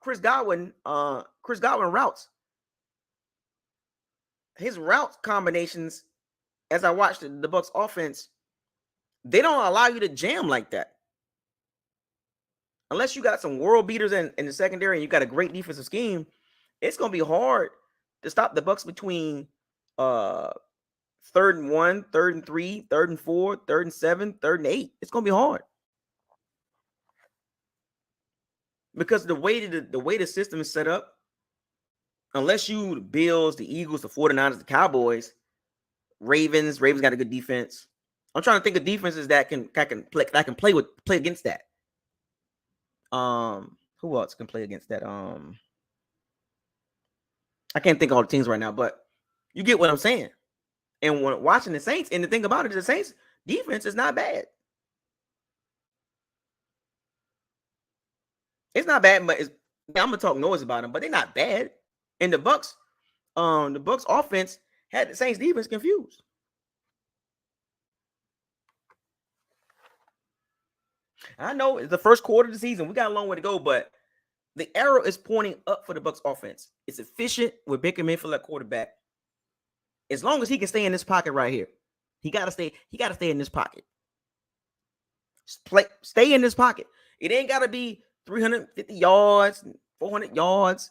Chris Godwin routes, his route combinations, as I watched the Bucs offense, they don't allow you to jam like that. Unless you got some world beaters in the secondary and you got a great defensive scheme, it's going to be hard to stop the Bucs between 3rd and 1, 3rd and 3, 3rd and 4, 3rd and 7, 3rd and 8. It's going to be hard. Because the way the system is set up, unless you the Bills, the Eagles, the 49ers, the Cowboys, Ravens got a good defense. I'm trying to think of defenses that can play against that. Who else can play against that? I can't think of all the teams right now, but you get what I'm saying. And when watching the Saints, and the thing about it is the Saints defense is not bad. It's not bad, but I'm gonna talk noise about them, but they're not bad. And the Bucs offense had the Saints defense confused. I know it's the first quarter of the season. We got a long way to go, but the arrow is pointing up for the Bucs offense. It's efficient with Baker Mayfield at quarterback. As long as he can stay in this pocket right here, he gotta stay in this pocket. Stay in this pocket. It ain't gotta be 350 yards, 400 yards.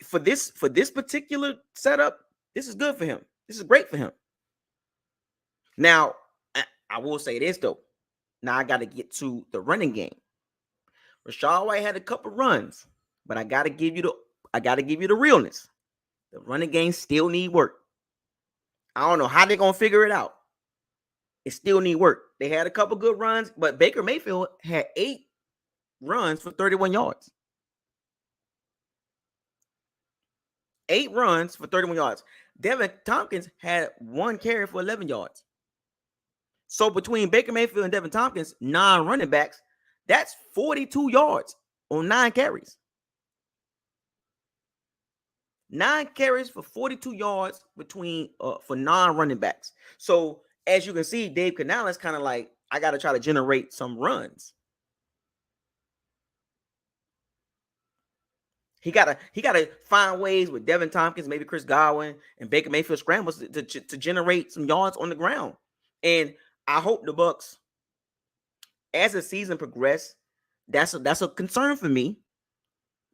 For this particular setup, this is good for him. This is great for him. Now, I will say this though. Now I got to get to the running game. Rachaad White had a couple runs, but I got to give you the realness. The running game still need work. I don't know how they're gonna figure it out. It still need work. They had a couple good runs, but Baker Mayfield had 8 runs for 31 yards. 8 runs for 31 yards. Devin Tompkins had 1 carry for 11 yards. So between Baker Mayfield and Devin Tompkins, 9 running backs, that's 42 yards on 9 carries. 9 carries for 42 yards between for non-running backs. So as you can see, Dave Canales kind of like, I got to try to generate some runs. He gotta find ways with Devin Tompkins, maybe Chris Godwin, and Baker Mayfield scrambles to generate some yards on the ground. And I hope the Bucs, as the season progresses, that's a concern for me,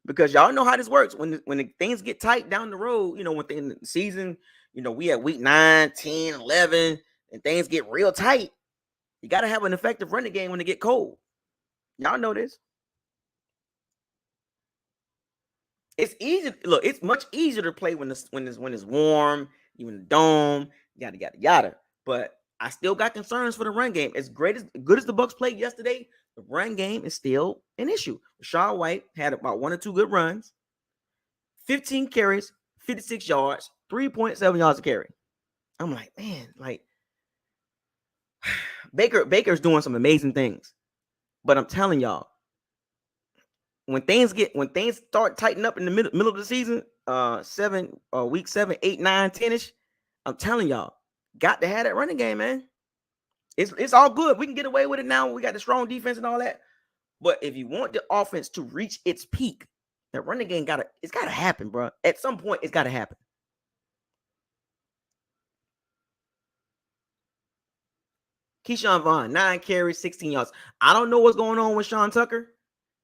because y'all know how this works. When the things get tight down the road, you know, when in the season, you know, we at week 9, 10, 11, and things get real tight, you got to have an effective running game when it get cold. Y'all know this. It's easy. Look, it's much easier to play when it's warm, even the dome, yada yada yada. But I still got concerns for the run game. As good as the Bucs played yesterday, the run game is still an issue. Rachaad White had about 1 or 2 good runs, 15 carries, 56 yards, 3.7 yards a carry. I'm like, man, like Baker's doing some amazing things. But I'm telling y'all, when things start tightening up in the middle of the season, week 7, 8, 9, 10ish, I'm telling y'all, got to have that running game, man. It's all good. We can get away with it now. We got the strong defense and all that. But if you want the offense to reach its peak, that running game gotta happen, bro. At some point, it's gotta happen. Keyshawn Vaughn, 9 carries, 16 yards. I don't know what's going on with Sean Tucker.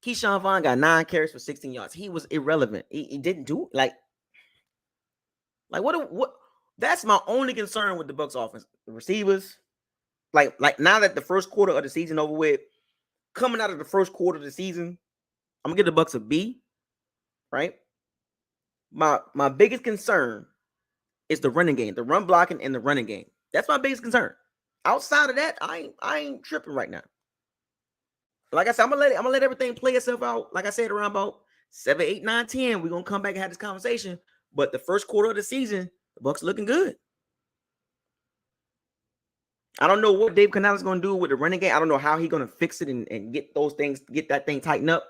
Keyshawn Vaughn got 9 carries for 16 yards. He was irrelevant. He didn't do like what? That's my only concern with the Bucs offense. The receivers, like now that the first quarter of the season over with, coming out of the first quarter of the season, I'm gonna give the Bucs a B. Right. My biggest concern is the running game, the run blocking, and the running game. That's my biggest concern. Outside of that, I ain't tripping right now. Like I said, I'm gonna let everything play itself out. Like I said, around about 7, 8, 9, 10, we're gonna come back and have this conversation. But the first quarter of the season, the Bucs looking good. I don't know what Dave Canales is gonna do with the running game. I don't know how he's gonna fix it and get that thing tightened up.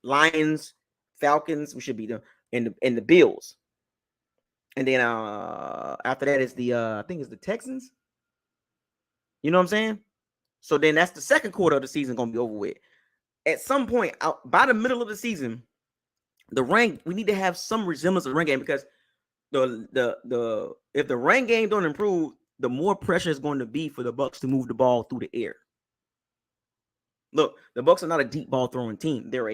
Lions, Falcons, we should be the in the Bills. And then after that is the I think it's the Texans. You know what I'm saying? So then that's the second quarter of the season gonna be over with. At some point, by the middle of the season, we need to have some resemblance of the run game, because the if the run game don't improve, the more pressure is going to be for the Bucs to move the ball through the air. Look, the Bucs are not a deep ball throwing team. They are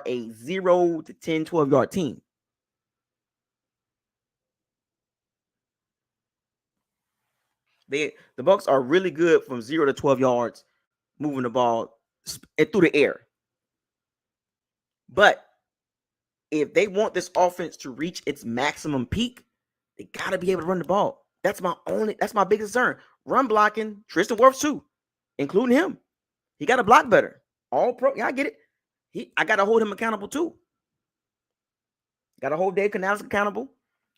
a 0 to 10, 12 yard team. The Bucs are really good from 0 to 12 yards, moving the ball through the air. But if they want this offense to reach its maximum peak, they got to be able to run the ball. That's my biggest concern. Run blocking, Tristan Wirfs too, including him. He got to block better. All pro. Yeah, I get it. I got to hold him accountable too. Got to hold Dave Canales accountable.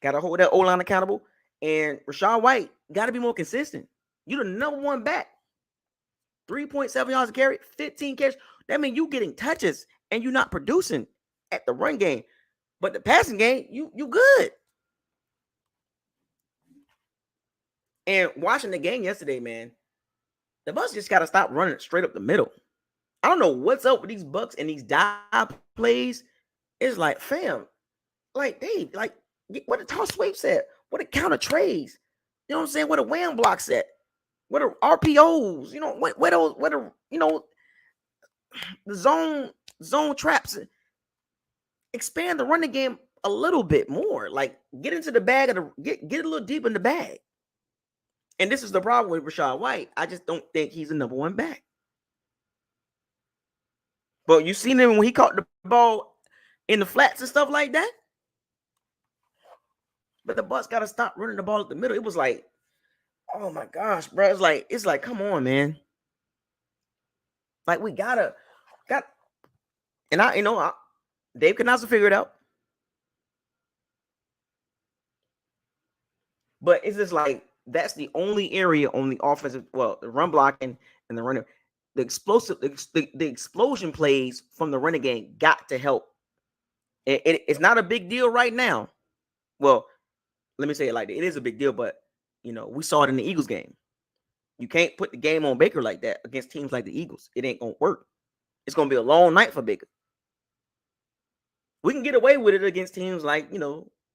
Got to hold that O-line accountable. And Rachaad White got to be more consistent. You're the number one back. 3.7 yards a carry, 15 carries. That means you getting touches and you're not producing at the run game. But the passing game, you good. And watching the game yesterday, man, the Bucs just got to stop running straight up the middle. I don't know what's up with these Bucs and these dive plays. It's like, fam, like, Dave, like, what the toss sweeps at? What the counter trades? You know what I'm saying? What a wham blocks at? What are RPOs? You know, what are, you know, the zone traps? Expand the running game a little bit more. Like, get into the bag of get a little deep in the bag. And this is the problem with Rachaad White. I just don't think he's the number one back. But you seen him when he caught the ball in the flats and stuff like that. But the Bucs got to stop running the ball at the middle. It was like, oh my gosh, bro. It's like, come on, man. Like, we got, and Dave can also figure it out. But it's just like, that's the only area on the offensive, the run blocking and the running. The explosion plays from the running game got to help. It's not a big deal right now. Well, let me say it like that. It is a big deal, but, we saw it in the Eagles game. You can't put the game on Baker like that against teams like the Eagles. It ain't going to work. It's going to be a long night for Baker. We can get away with it against teams like,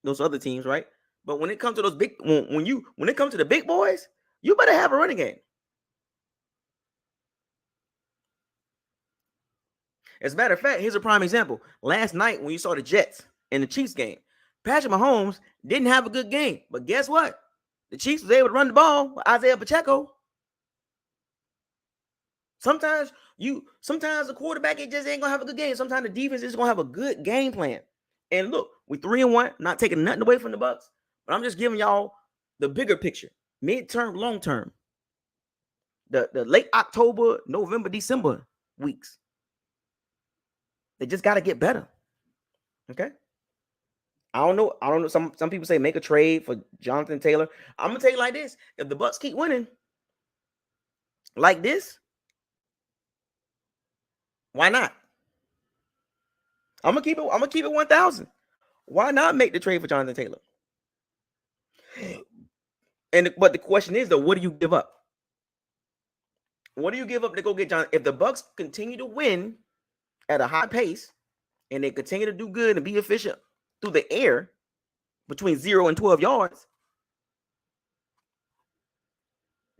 those other teams, right? But when it comes to those when it comes to the big boys, you better have a running game. As a matter of fact, here's a prime example. Last night when you saw the Jets in the Chiefs game, Patrick Mahomes didn't have a good game. But guess what? The Chiefs was able to run the ball with Isaiah Pacheco. Sometimes the quarterback just ain't gonna have a good game. Sometimes the defense is gonna have a good game plan. And look, we 3-1, not taking nothing away from the Bucs, but I'm just giving y'all the bigger picture, midterm, long term. The late October, November, December weeks. They just got to get better. Okay. I don't know. I don't know. Some people say make a trade for Jonathan Taylor. I'm gonna tell you like this: if the Bucs keep winning like this, why not? I'm gonna keep it. I'm gonna keep it 1,000. Why not make the trade for Jonathan Taylor? But the question is though, what do you give up? What do you give up to go get John? If the Bucs continue to win at a high pace and they continue to do good and be efficient through the air between 0 and 12 yards,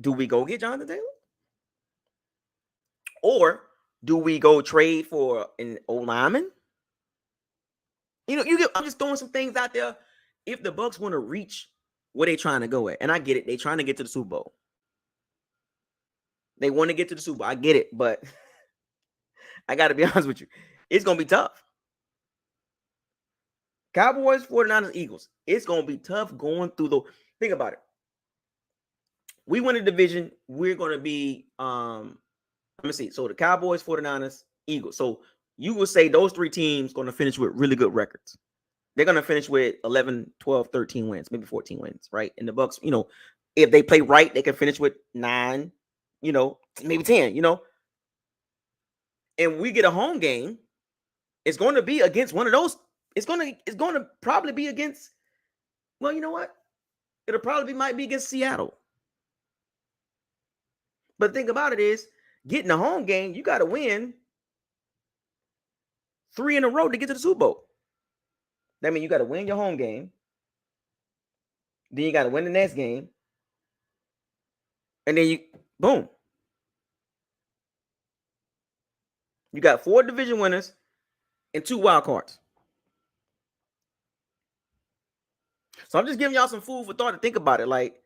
do we go get Jonathan Taylor? Or do we go trade for an O lineman? I'm just throwing some things out there. If the Bucs want to reach where they're trying to go at, and I get it, they're trying to get to the Super Bowl. They want to get to the Super Bowl. I get it, but I got to be honest with you. It's going to be tough. Cowboys, 49ers, Eagles. It's going to be tough going through the. Think about it. We win a division. We're going to be, let me see. So the Cowboys, 49ers, Eagles. So you will say those three teams going to finish with really good records. They're going to finish with 11, 12, 13 wins, maybe 14 wins, right? And the Bucs, if they play right, they can finish with 9, maybe 10, And we get a home game, it's going to be against one of those. It's going to probably be against, well, you know what? It'll probably might be against Seattle. But the thing about it is, getting a home game, you got to win 3 in a row to get to the Super Bowl. That means you got to win your home game. Then you got to win the next game. And then boom. You got 4 division winners and 2 wild cards. So I'm just giving y'all some food for thought to think about it. Like,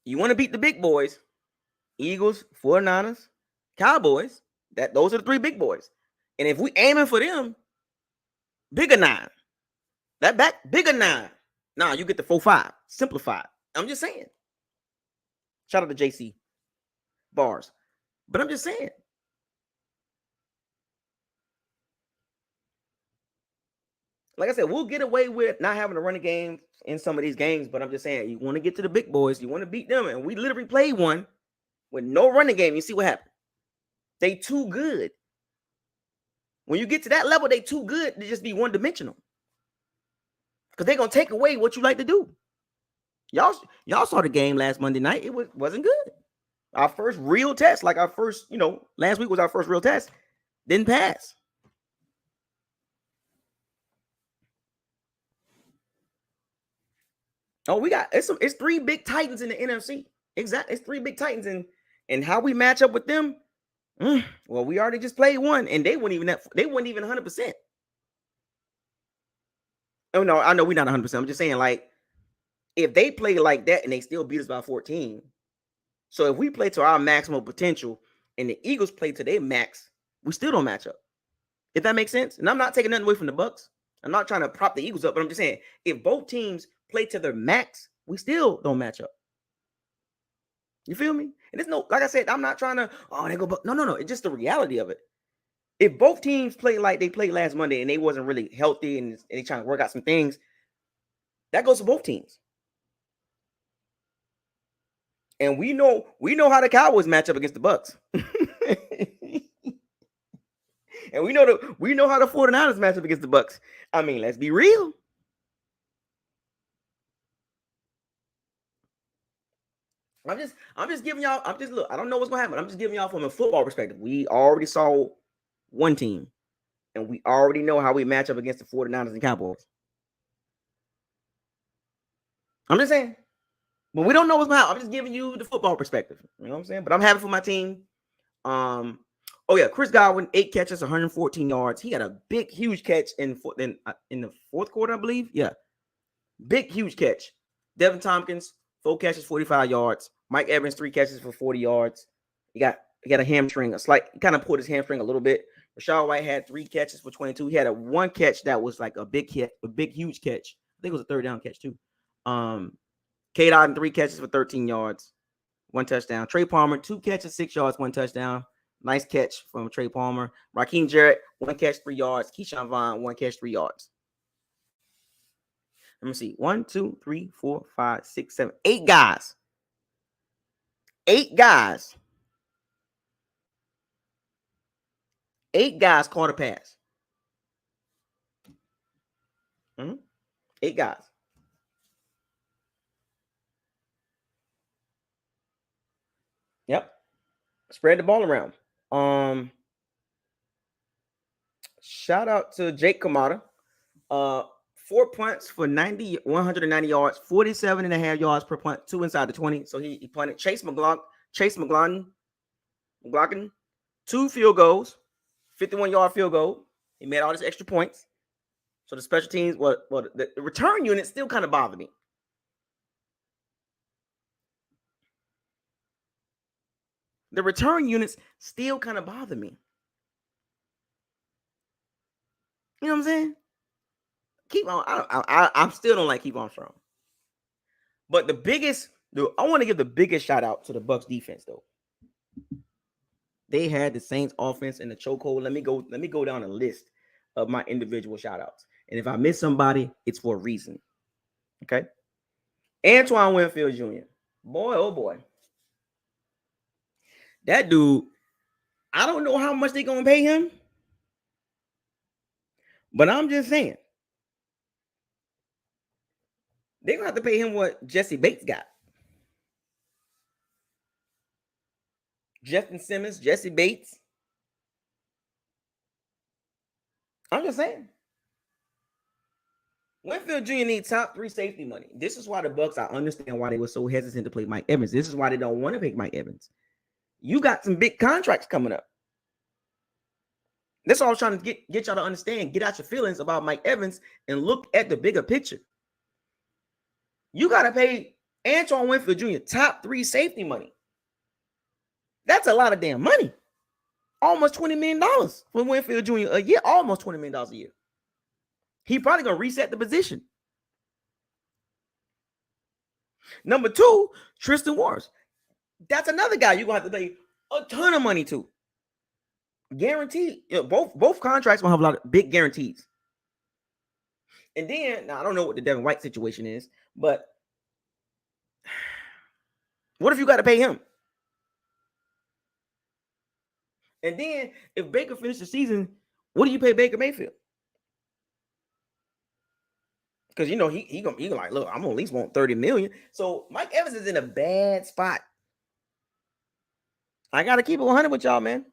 you want to beat the big boys, Eagles, 49ers, Cowboys. Those are the 3 big boys. And if we aiming for them, bigger 9. Bigger 9. Nah, you get the 4-5. Simplified. I'm just saying. Shout out to JC Bars. But I'm just saying. Like I said, we'll get away with not having a running game in some of these games, but I'm just saying, you want to get to the big boys, you want to beat them, and we literally played one with no running game. You see what happened? They too good. When you get to that level, they too good to just be one-dimensional. Because they're going to take away what you like to do. Y'all saw the game last Monday night. It wasn't good. Our first real test, like our first, last week was our first real test, didn't pass. Oh, it's 3 big Titans in the NFC. Exactly. It's 3 big Titans, and how we match up with them. Well, we already just played one, and they weren't even 100%. Oh no, I know we're not 100%. I'm just saying, like, if they play like that and they still beat us by 14, so if we play to our maximum potential and the Eagles play to their max, we still don't match up. If that makes sense. And I'm not taking nothing away from the Bucs. I'm not trying to prop the Eagles up, but I'm just saying, if both teams play to their max, we still don't match up. You feel me? And it's like I said, I'm not trying to, they go, but no. It's just the reality of it. If both teams play like they played last Monday and they wasn't really healthy and they trying to work out some things, that goes to both teams. And we know how the Cowboys match up against the Bucs. And we know how the 49ers match up against the Bucs. I mean, let's be real. I'm just giving y'all, look, I don't know what's gonna happen. I'm just giving y'all from a football perspective. We already saw one team, and we already know how we match up against the 49ers and Cowboys. I'm just saying. But we don't know what's gonna happen. I'm just giving you the football perspective. You know what I'm saying? But I'm happy for my team. Chris Godwin, 8 catches, 114 yards. He had a big, huge catch in the fourth quarter, I believe. Yeah. Big, huge catch. Devin Tompkins, 4 catches, 45 yards. Mike Evans, 3 catches for 40 yards. He got a hamstring, he kind of pulled his hamstring a little bit. Rashad White had 3 catches for 22. He had a 1 catch that was like a big hit, a big, huge catch. I think it was a 3rd down catch too. Cade Otton, 3 catches for 13 yards, 1 touchdown. Trey Palmer, 2 catches, 6 yards, 1 touchdown. Nice catch from Trey Palmer. Raheem Jarrett, 1 catch, 3 yards. Keyshawn Vaughn, 1 catch, 3 yards. Let me see. 1, 2, 3, 4, 5, 6, 7, 8 guys. 8 guys. 8 guys caught a pass. 8 guys. Yep. Spread the ball around. Shout out to Jake Kamada. 4 punts for 190 yards, 47 and a half yards per punt, 2 inside the 20. So he punted. Chase McLaughlin, 2 field goals, 51-yard field goal. He made all these extra points. So the special teams, the return unit still kind of bothered me. The return units still kind of bother me. You know what I'm saying? Keep on. I still don't like Keep Armstrong. But I want to give the biggest shout out to the Bucs defense though. They had the Saints offense in the chokehold. Let me go down a list of my individual shout outs. And if I miss somebody, it's for a reason. Okay. Antoine Winfield Jr. Boy, oh boy. That dude, I don't know how much they're gonna pay him. But I'm just saying. They're gonna have to pay him what Jesse Bates got. Justin Simmons, Jesse Bates. I'm just saying. Winfield Jr. needs top 3 safety money. This is why the Bucs, I understand why they were so hesitant to play Mike Evans. This is why they don't want to pick Mike Evans. You got some big contracts coming up. That's all I was trying to get y'all to understand. Get out your feelings about Mike Evans and look at the bigger picture. You got to pay Antoine Winfield Jr. top 3 safety money. That's a lot of damn money. Almost $20 million for Winfield Jr. a year. Almost $20 million a year. He probably going to reset the position. Number 2, Tristan Wirfs. That's another guy you're going to have to pay a ton of money to. Guaranteed. You know, both contracts going to have a lot of big guarantees. And then, now I don't know what the Devin White situation is, but what if you got to pay him? And then, if Baker finishes the season, what do you pay Baker Mayfield? Because, you know, he gonna like, look, I'm gonna at least want $30 million. So Mike Evans is in a bad spot. I got to keep it 100 with y'all, man.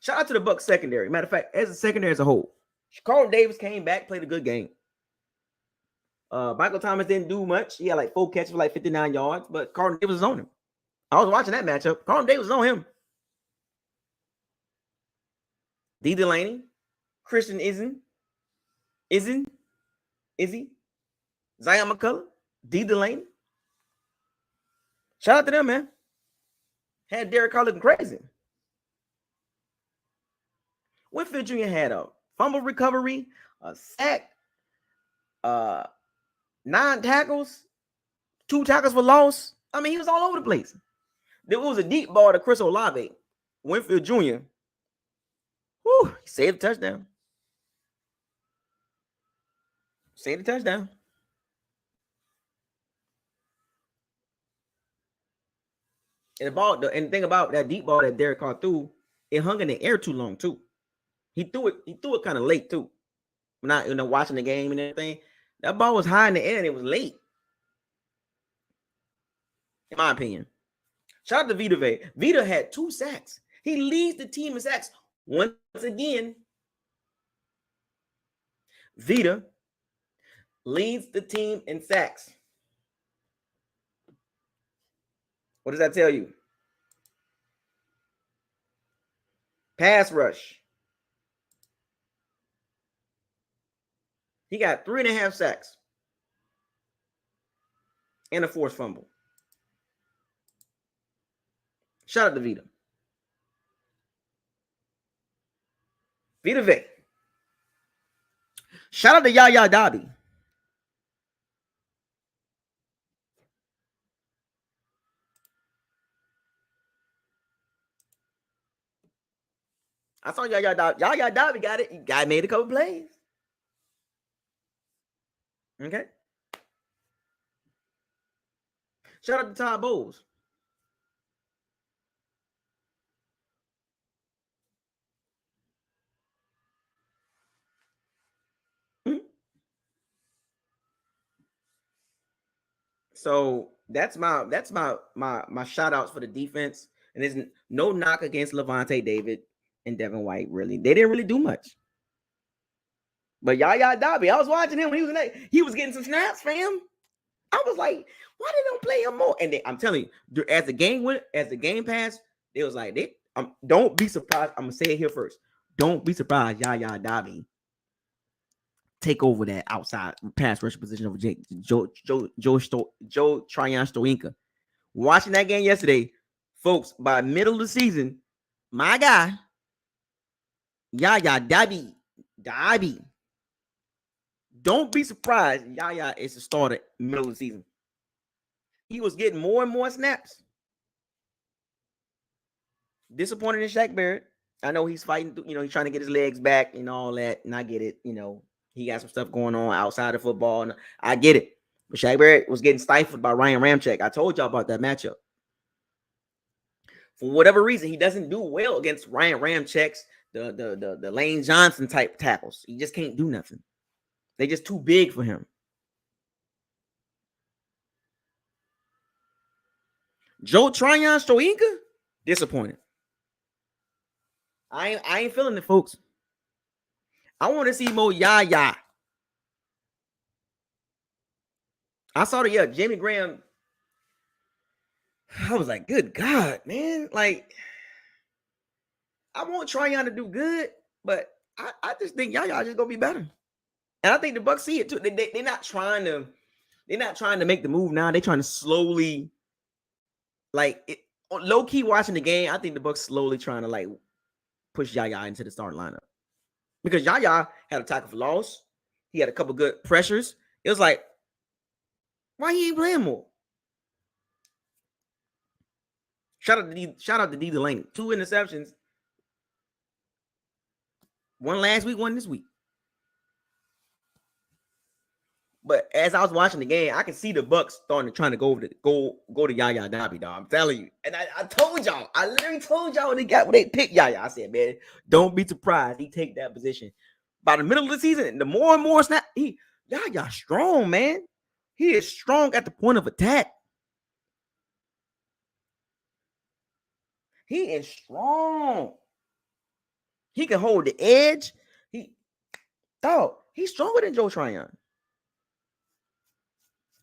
Shout out to the Bucs secondary. Matter of fact, as a secondary as a whole, Carlton Davis came back, played a good game. Michael Thomas didn't do much. He had like 4 catches for like 59 yards, but Carlton Davis was on him. I was watching that matchup. Carlton Davis was on him. D. Delaney, Christian Izzy, Zion McCullough, D. Delaney. Shout out to them, man. Had Derek Carr looking crazy. Winfield Jr. had a fumble recovery, a sack, 9 tackles, 2 tackles for loss. I mean, he was all over the place. There was a deep ball to Chris Olave. Winfield Jr. Whew, he saved the touchdown. Saved the touchdown. And the thing about that deep ball that Derek Carr threw, it hung in the air too long too. He threw it kind of late too. Not watching the game and everything. That ball was high in the air and it was late. In my opinion. Shout out to Vita Vea. Vita had 2 sacks. He leads the team in sacks. Once again, Vita leads the team in sacks. What does that tell you? Pass rush. He got 3.5 sacks and a forced fumble. Shout out to Vita. Vita Vea. Shout out to Yaya Dobby. I saw Yaya Dobby got it. Guy made a couple plays. Okay. Shout out to Todd Bowles. Mhm. So that's my shout outs for the defense. And there's no knock against Levante David and Devin White, really. They didn't really do much. But Yaya Dobby, I was watching him when he was in that. He was getting some snaps, fam. I was like, why they don't play him more? And I'm telling you, as the game went, as the game passed, it was like don't be surprised. I'm gonna say it here first. Don't be surprised, Yaya Dobby take over that outside pass rusher position over Joe Tryon Stoinka. Watching that game yesterday, folks, by middle of the season, my guy, Yaya Dobby. Don't be surprised. Yaya is the starter middle of the season. He was getting more and more snaps. Disappointed in Shaq Barrett. I know he's fighting, he's trying to get his legs back and all that. And I get it. He got some stuff going on outside of football. And I get it. But Shaq Barrett was getting stifled by Ryan Ramczyk. I told y'all about that matchup. For whatever reason, he doesn't do well against Ryan Ramczyk's, the Lane Johnson type tackles. He just can't do nothing. They're just too big for him. Joe Tryon Stoinka, disappointed. I ain't feeling it, folks. I want to see more Yaya. I saw Jamie Graham. I was like, good God, man. Like, I want Tryon to do good, but I just think Yaya just gonna be better. And I think the Bucs see it too. They're not trying to make the move now. They're trying to slowly, low key watching the game. I think the Bucs slowly trying to push Yaya into the starting lineup because Yaya had a tackle for loss. He had a couple good pressures. It was like, why he ain't playing more? Shout out to D Delaney. 2 interceptions. One last week, one this week. But as I was watching the game, I can see the Bucs starting to trying to go to Yaya Dobby, dog. I'm telling you. And I told y'all, I literally told y'all when they picked Yaya. I said, man, don't be surprised he take that position. By the middle of the season, the more and more snap, Yaya strong, man. He is strong at the point of attack. He is strong. He can hold the edge. He's stronger than Joe Tryon.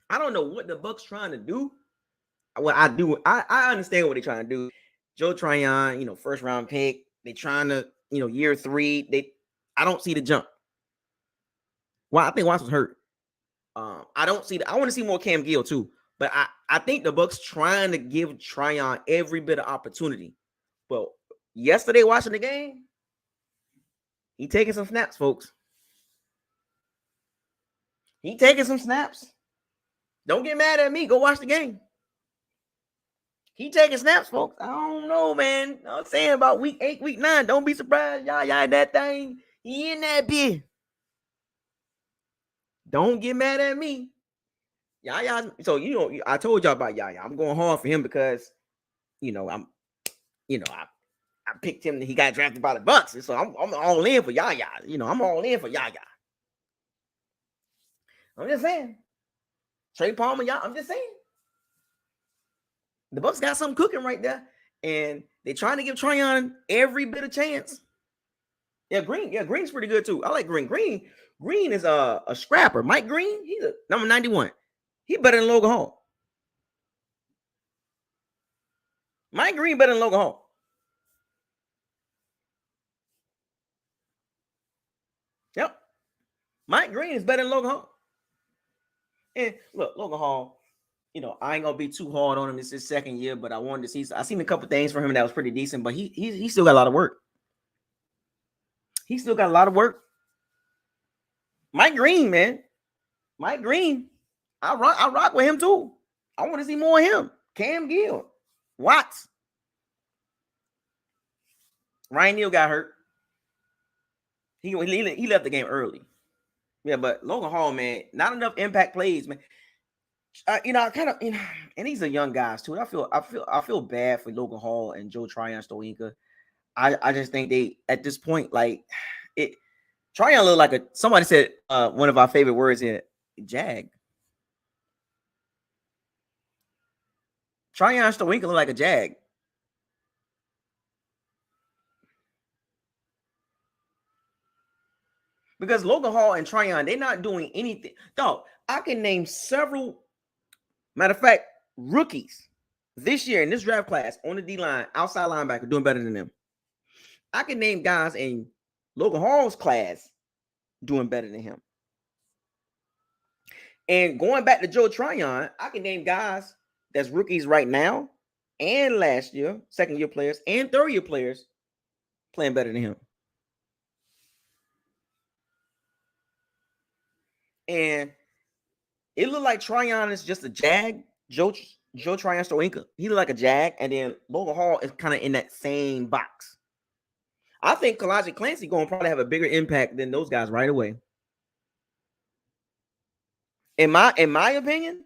I don't know what the Bucs trying to do. What I do, I understand what they're trying to do. Joe Tryon, first round pick. They trying to, year 3. I don't see the jump. Well, I think Watts was hurt. I don't see I want to see more Cam Gill too. But I think the Bucs trying to give Tryon every bit of opportunity. But yesterday watching the game, he taking some snaps, folks. He taking some snaps. Don't get mad at me. Go watch the game. He taking snaps, folks. I don't know, man. I'm saying about week 8, week 9. Don't be surprised. Y'all that thing. He in that bit. Don't get mad at me. Yaya. So I told y'all about Yaya. I'm going hard for him because, I picked him. He got drafted by the Bucs, so I'm all in for Yaya. I'm all in for Yaya. I'm just saying. Trey Palmer, y'all. I'm just saying. The Bucs got something cooking right there, and they're trying to give Tryon every bit of chance. Yeah, Green's pretty good too. I like Green. Green is a scrapper. Mike Green, he's a number 91. He better than Logan Hall. Mike Green better than Logan Hall. Yep. Mike Green is better than Logan Hall. And look, Logan Hall, I ain't gonna be too hard on him. It's his second year, but I wanted to see. I seen a couple things from him that was pretty decent, but he still got a lot of work. He still got a lot of work. Mike Green, man. Mike Green. I rock with him too. I want to see more of him. Cam Gill. Watts. Ryan Neal got hurt. He left the game early. Yeah, but Logan Hall, man, not enough impact plays, man. I kind of, and these are young guys too. I feel bad for Logan Hall and Joe Tryon Stoinka. I just think they at this point, like it. Tryon look like somebody said one of our favorite words here, jag. Tryon Stoinka look like a jag. Because Logan Hall and Tryon, they're not doing anything. Dog, I can name several, matter of fact, rookies this year in this draft class on the D line, outside linebacker, doing better than them. I can name guys in Logan Hall's class doing better than him. And going back to Joe Tryon, I can name guys that's rookies right now and last year, second year players and third year players playing better than him. And it looked like Tryon is just a jag. Joe Tryon Stoinka, he looked like a jag, and then Logan Hall is kind of in that same box. I think Kalaji Clancy going to probably have a bigger impact than those guys right away. In my opinion,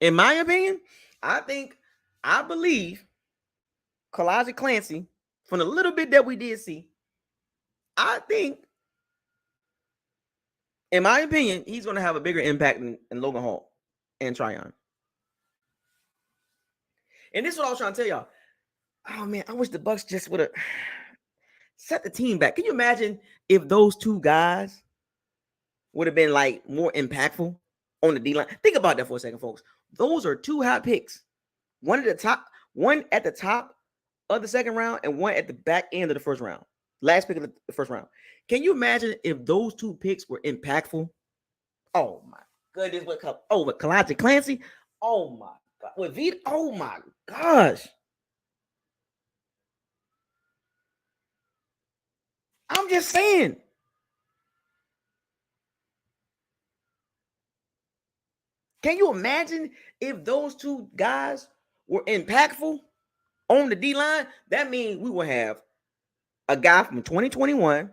I believe Kalaji Clancy, from the little bit that we did see, I think, in my opinion, he's going to have a bigger impact than Logan Hall and Tryon. And this is what I was trying to tell y'all. Oh, man, I wish the Bucs just would have set the team back. Can you imagine if those two guys would have been like more impactful on the D-line? Think about that for a second, folks. Those are two hot picks. One at the top of the second round and one at the back end of the first round. Last pick of the first round. Can you imagine if those two picks were impactful? Oh, my goodness. With Kalaji Clancy? Oh, my God. With Vita? Oh, my gosh. I'm just saying. Can you imagine if those two guys were impactful on the D-line? That means we will have a guy from 2021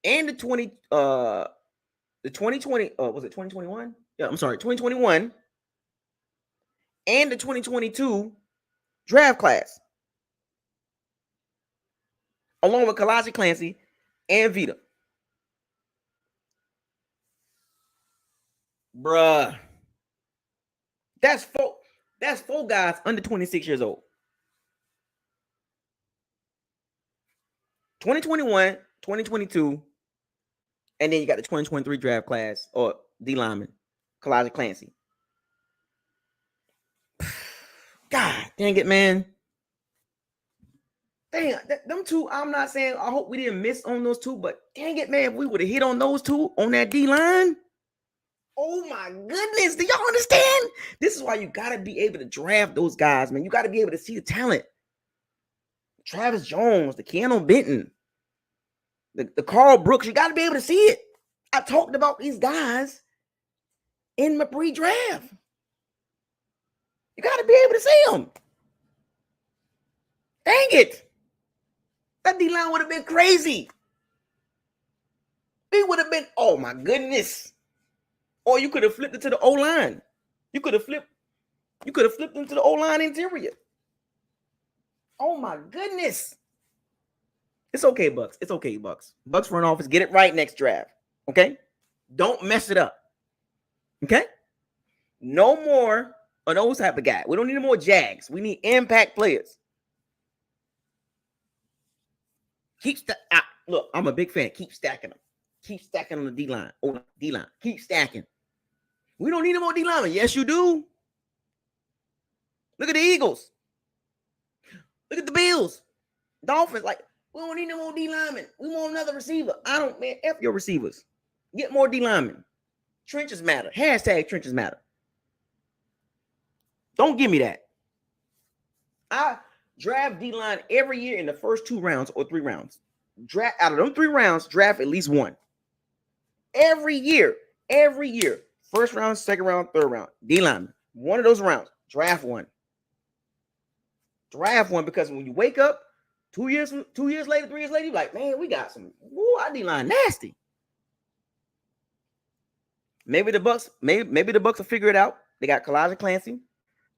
and the 2020 was it 2021? Yeah, I'm sorry, 2021 and the 2022 draft class, along with Kalaji Clancy and Vita. Bruh. That's four guys under 26 years old. 2021, 2022, and then you got the 2023 draft class or D lineman, Kalaji Clancy. God dang it, man. Dang, them two, I'm not saying I hope we didn't miss on those two, but dang it, man, if we would have hit on those two on that D line. Oh my goodness, do y'all understand? This is why you got to be able to draft those guys, man. You got to be able to see the talent. Travis Jones, the Keanu Benton, the Carl Brooks, you got to be able to see it. I talked about these guys in my pre-draft. You got to be able to see them. Dang it. That D-line would have been crazy. It would have been, oh my goodness. Or you could have flipped it to the O-line. You could have flipped them to the O-line interior. Oh my goodness. It's okay, Bucs. It's okay, Bucs. Bucs front office, get it right next draft. Okay? Don't mess it up. Okay? No more of those type of guys. We don't need more Jags. We need impact players. Look, I'm a big fan. Keep stacking them. Keep stacking on the D-line. Oh, D-line. Keep stacking. We don't need no more D-linemen. Yes, you do. Look at the Eagles. Look at the Bills. Dolphins. Like, we don't need no more D-linemen. We want another receiver. Man, F your receivers. Get more D-linemen. Trenches matter. Hashtag trenches matter. Don't give me that. I draft D-line every year in the first 2 rounds or 3 rounds. Draft out of them 3 rounds, draft at least one. Every year. First round, second round, third round. D-lineman. One of those rounds. Draft one. Because when you wake up, 2 years later, 3 years later, you're like, man, we got some. Woo, our D line nasty. Maybe the Bucs, maybe the Bucs will figure it out. They got Kalijah Clancy,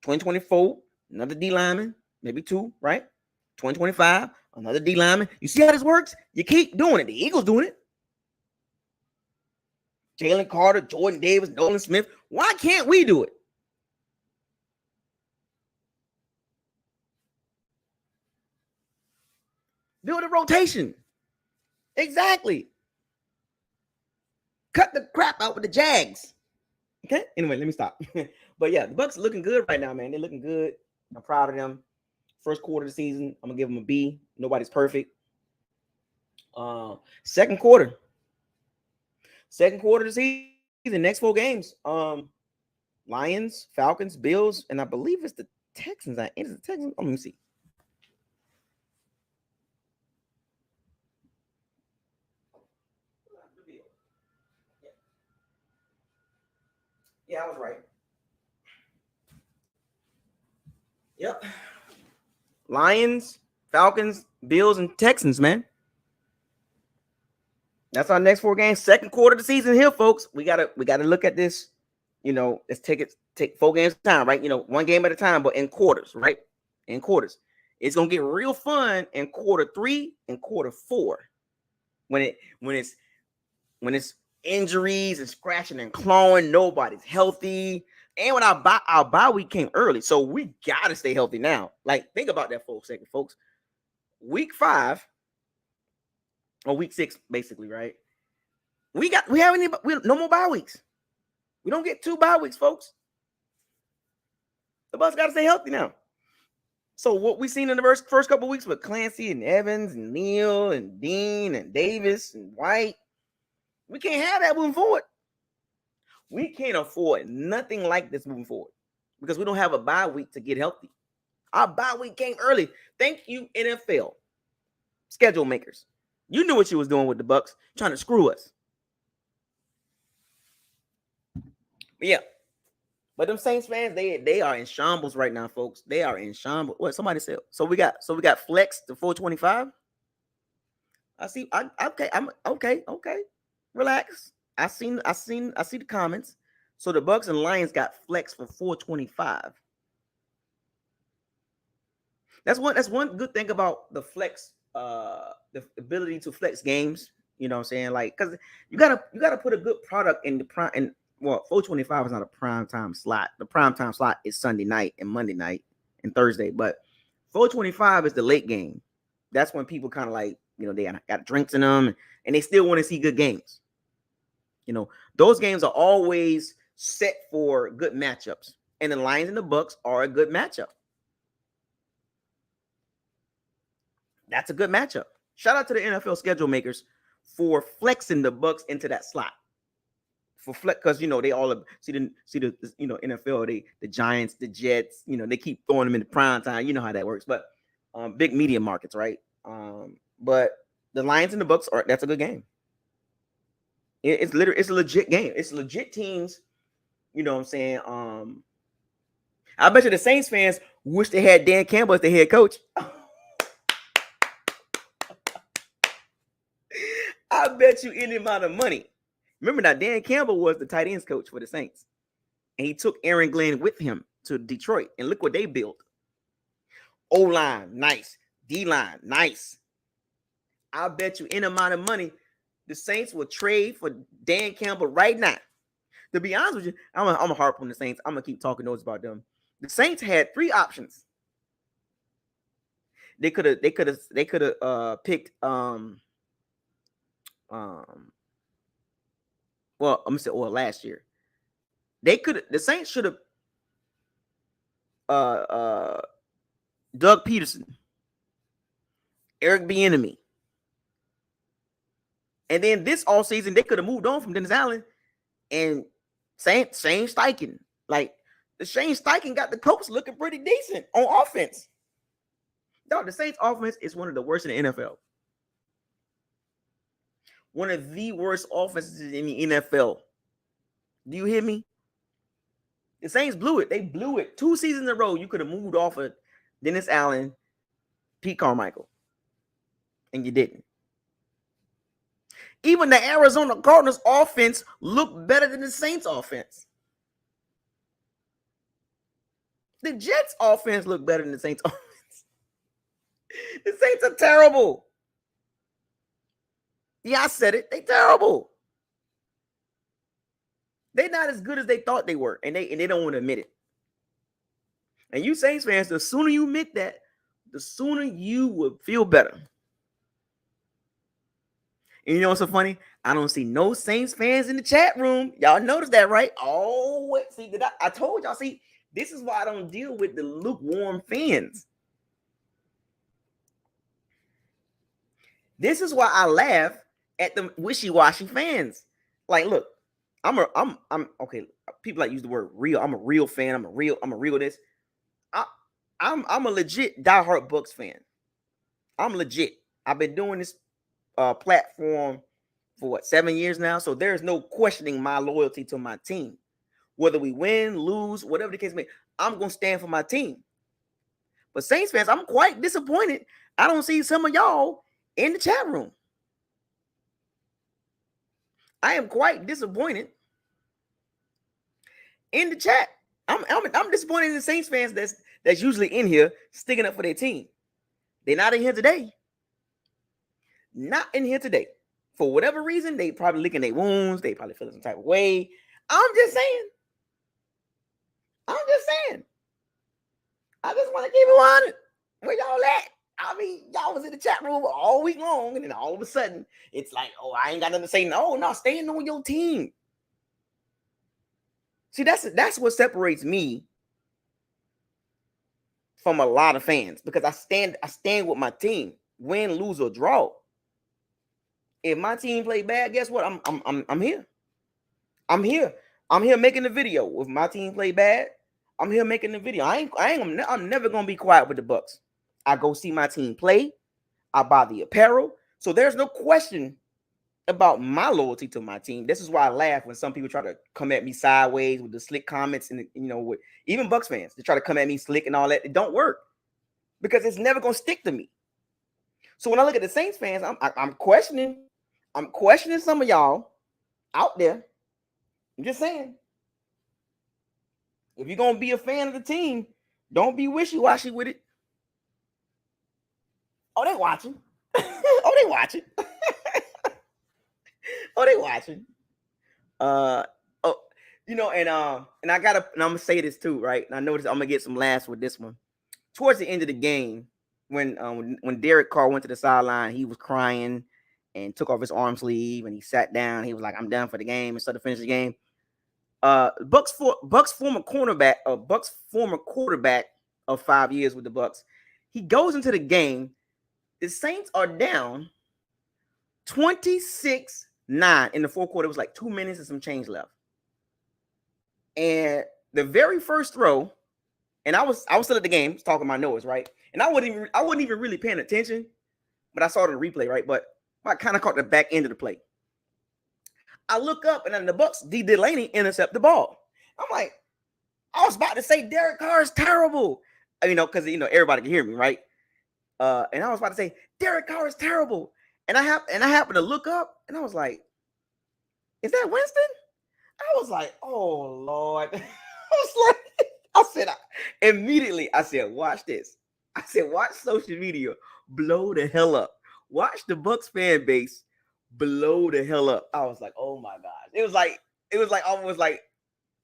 2024, another D lineman, maybe 2, right? 2025, another D lineman. You see how this works? You keep doing it. The Eagles doing it. Jalen Carter, Jordan Davis, Nolan Smith. Why can't we do it? Build a rotation. Exactly. Cut the crap out with the Jags. Okay. Anyway, let me stop. But yeah, the Bucs are looking good right now, man. They're looking good. I'm proud of them. First quarter of the season, I'm gonna give them a B. Nobody's perfect. Second quarter of the season, next 4 games. Lions, Falcons, Bills, and I believe it's the Texans. Is it the Texans? Let me see. Yeah, I was right. Yep. Lions, Falcons, Bills, and Texans, man. That's our next 4 games. Second quarter of the season here, folks. We gotta look at this. Let's take 4 games at a time, right? 1 game at a time, but in quarters, right? In quarters. It's gonna get real fun in quarter 3 and quarter 4. When it's injuries and scratching and clawing, nobody's healthy. And when our bye week came early, so we gotta stay healthy now. Like, think about that for a second, folks. Week 5 or week 6, basically, right? We no more bye weeks. We don't get 2 bye weeks, folks. The Bucs gotta stay healthy now. So what we seen in the first couple of weeks with Clancy and Evans and Neal and Dean and Davis and White, we can't have that moving forward. We can't afford nothing like this moving forward because we don't have a bye week to get healthy. Our bye week came early. Thank you, NFL schedule makers. You knew what you was doing with the Bucs, trying to screw us. But yeah. But them Saints fans, they are in shambles right now, folks. They are in shambles. What somebody said? So we got flex to 425. I see. I'm okay. Relax. I see the comments. So the Bucs and Lions got flex for 425. That's one good thing about the flex, the ability to flex games. You know what I'm saying? Like, because you gotta put a good product in the prime. And well, 425 is not a prime time slot. The prime time slot is Sunday night and Monday night and Thursday. But 425 is the late game. That's when people kind of like, they got drinks in them and they still want to see good games. Those games are always set for good matchups. And the Lions and the Bucs are a good matchup. That's a good matchup. Shout out to the NFL schedule makers for flexing the Bucs into that slot. For flex, because they all see the NFL, the Giants, the Jets, they keep throwing them in the prime time. You know how that works. But big media markets, right? But the Lions and the Bucs that's a good game. It's a legit game. It's legit teams. You know what I'm saying? I bet you the Saints fans wish they had Dan Campbell as the head coach. I bet you any amount of money. Remember now, Dan Campbell was the tight ends coach for the Saints. And he took Aaron Glenn with him to Detroit. And look what they built. O-line, nice. D-line, nice. I bet you any amount of money the Saints will trade for Dan Campbell right now. To be honest with you, I'm a harp on the Saints. I'm going to keep talking notes about them. The Saints had 3 options. They could have picked well, I'm gonna say last year. The Saints should have Doug Peterson, Eric Bieniemy. And then this offseason, they could have moved on from Dennis Allen and Shane Steichen. Like, the Shane Steichen got the Colts looking pretty decent on offense. Dog, the Saints offense is one of the worst in the NFL. One of the worst offenses in the NFL. Do you hear me? The Saints blew it. They blew it. 2 seasons in a row. You could have moved off of Dennis Allen, Pete Carmichael. and you didn't. Even the Arizona Cardinals offense looked better than the Saints offense. The Jets offense looked better than the Saints offense. The Saints are terrible. Yeah, I said it. They terrible. They're not as good as they thought they were, and they don't want to admit it. And you Saints fans, the sooner you admit that, the sooner you will feel better. And you know what's so funny? I don't see no Saints fans in the chat room. Y'all notice that, right? Oh, wait, see, I told y'all, see, this is why I don't deal with the lukewarm fans. This is why I laugh at the wishy-washy fans. Like, look, I'm okay. People like use the word real. I'm a real fan. I'm a real this. I'm a legit diehard Bucs fan. I'm legit. I've been doing this platform for 7 years now, so there's no questioning my loyalty to my team. Whether we win, lose, whatever the case may be, I'm gonna stand for my team. But Saints fans, I'm quite disappointed. I don't see some of y'all in the chat room. I am quite disappointed in the chat. I'm disappointed in the Saints fans that's usually in here sticking up for their team. They're not in here today. Not in here today. For whatever reason, they probably licking their wounds. They probably feeling some type of way. I'm just saying. I just want to keep it 100. Where y'all at? I mean, y'all was in the chat room all week long, and then all of a sudden, it's like, oh, I ain't got nothing to say. No, staying on your team. See, that's what separates me from a lot of fans, because I stand with my team, win, lose, or draw. If my team play bad, guess what? I'm here. I'm here making the video. If my team play bad, I'm here making the video. I'm never gonna be quiet with the Bucs. I go see my team play. I buy the apparel. So there's no question about my loyalty to my team. This is why I laugh when some people try to come at me sideways with the slick comments, and with even Bucs fans, they try to come at me slick and all that. It don't work, because it's never gonna stick to me. So when I look at the Saints fans, I'm questioning some of y'all out there. I'm just saying, if you're gonna be a fan of the team, don't be wishy-washy with it. Oh, they watching. Oh, they watching. Oh, they watching. And I'm gonna say this too, right? And I noticed I'm gonna get some laughs with this one. Towards the end of the game, when Derek Carr went to the sideline, he was crying and took off his arm sleeve and he sat down. He was like, "I'm done for the game," and started to finish the game. Bucs former quarterback of 5 years with the Bucs. He goes into the game. The Saints are down 26-9 in the fourth quarter. It was like 2 minutes and some change left. And the very first throw, and I was still at the game, talking my nose, right? And I wasn't even really paying attention, but I saw it in the replay, right? But I kind of caught the back end of the play. I look up, and then the Bucs, D. Delaney, intercept the ball. I'm like, I was about to say Derek Carr is terrible, because everybody can hear me, right? And I was about to say Derek Carr is terrible, and I happened to look up, and I was like, "Is that Winston?" I was like, "Oh Lord!" Immediately I said, "Watch this." I said, "Watch social media blow the hell up. Watch the Bucs fan base blow the hell up." I was like, "Oh my gosh!" It was like almost like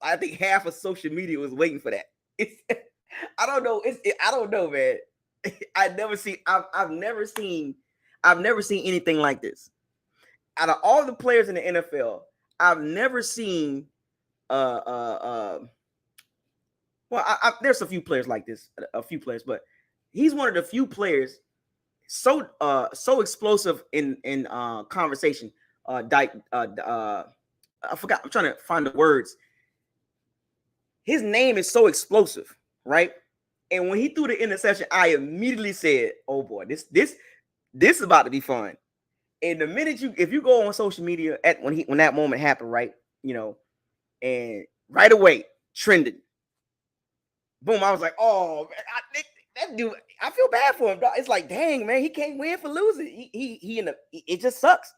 I think half of social media was waiting for that. I don't know. I don't know, man. I've never seen anything like this. Out of all the players in the NFL, I've never seen there's a few players like this, but he's one of the few players so explosive in conversation. I forgot. I'm trying to find the words. His name is so explosive, right? And when he threw the interception, I immediately said, "Oh boy, this is about to be fun." And the minute if you go on social media when that moment happened, right, and right away trending, boom, I was like, "Oh man, that dude, I feel bad for him. Dog. It's like, dang, man, he can't win for losing. He in the, it just sucks.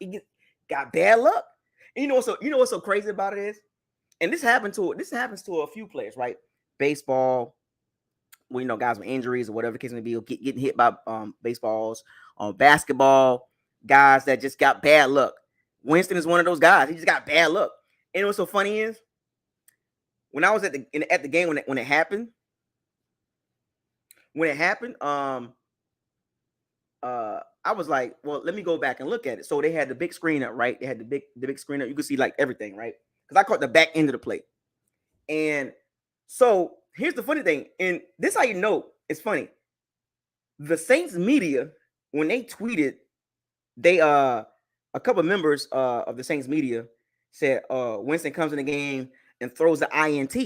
Got bad luck. And you know what's so crazy about it is, and this happens to a few players, right? Baseball, well, guys with injuries or whatever the case may be, getting hit by baseballs. On basketball, guys that just got bad luck. Winston is one of those guys. He just got bad luck. And what's so funny is, when I was at the game when it happened, I was like, well, let me go back and look at it. So they had the big screen up, right? They had the big screen up. You could see like everything, right? Because I caught the back end of the play. And so here's the funny thing, and this is how you know it's funny. The Saints media, when they tweeted, they a couple of members of the Saints media said Winston comes in the game and throws the INT,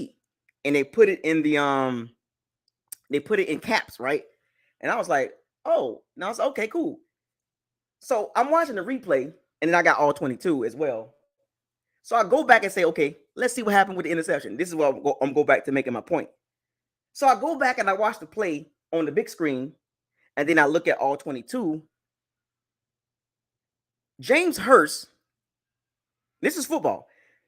and they put it in the they put it in caps, right? And I was like, oh, no, I was okay, cool. So I'm watching the replay, and then I got all 22 as well. So I go back and say, okay, let's see what happened with the interception. This is what I'm go back to making my point. So I go back and I watch the play on the big screen, and then I look at all 22. James Hurst, this is football.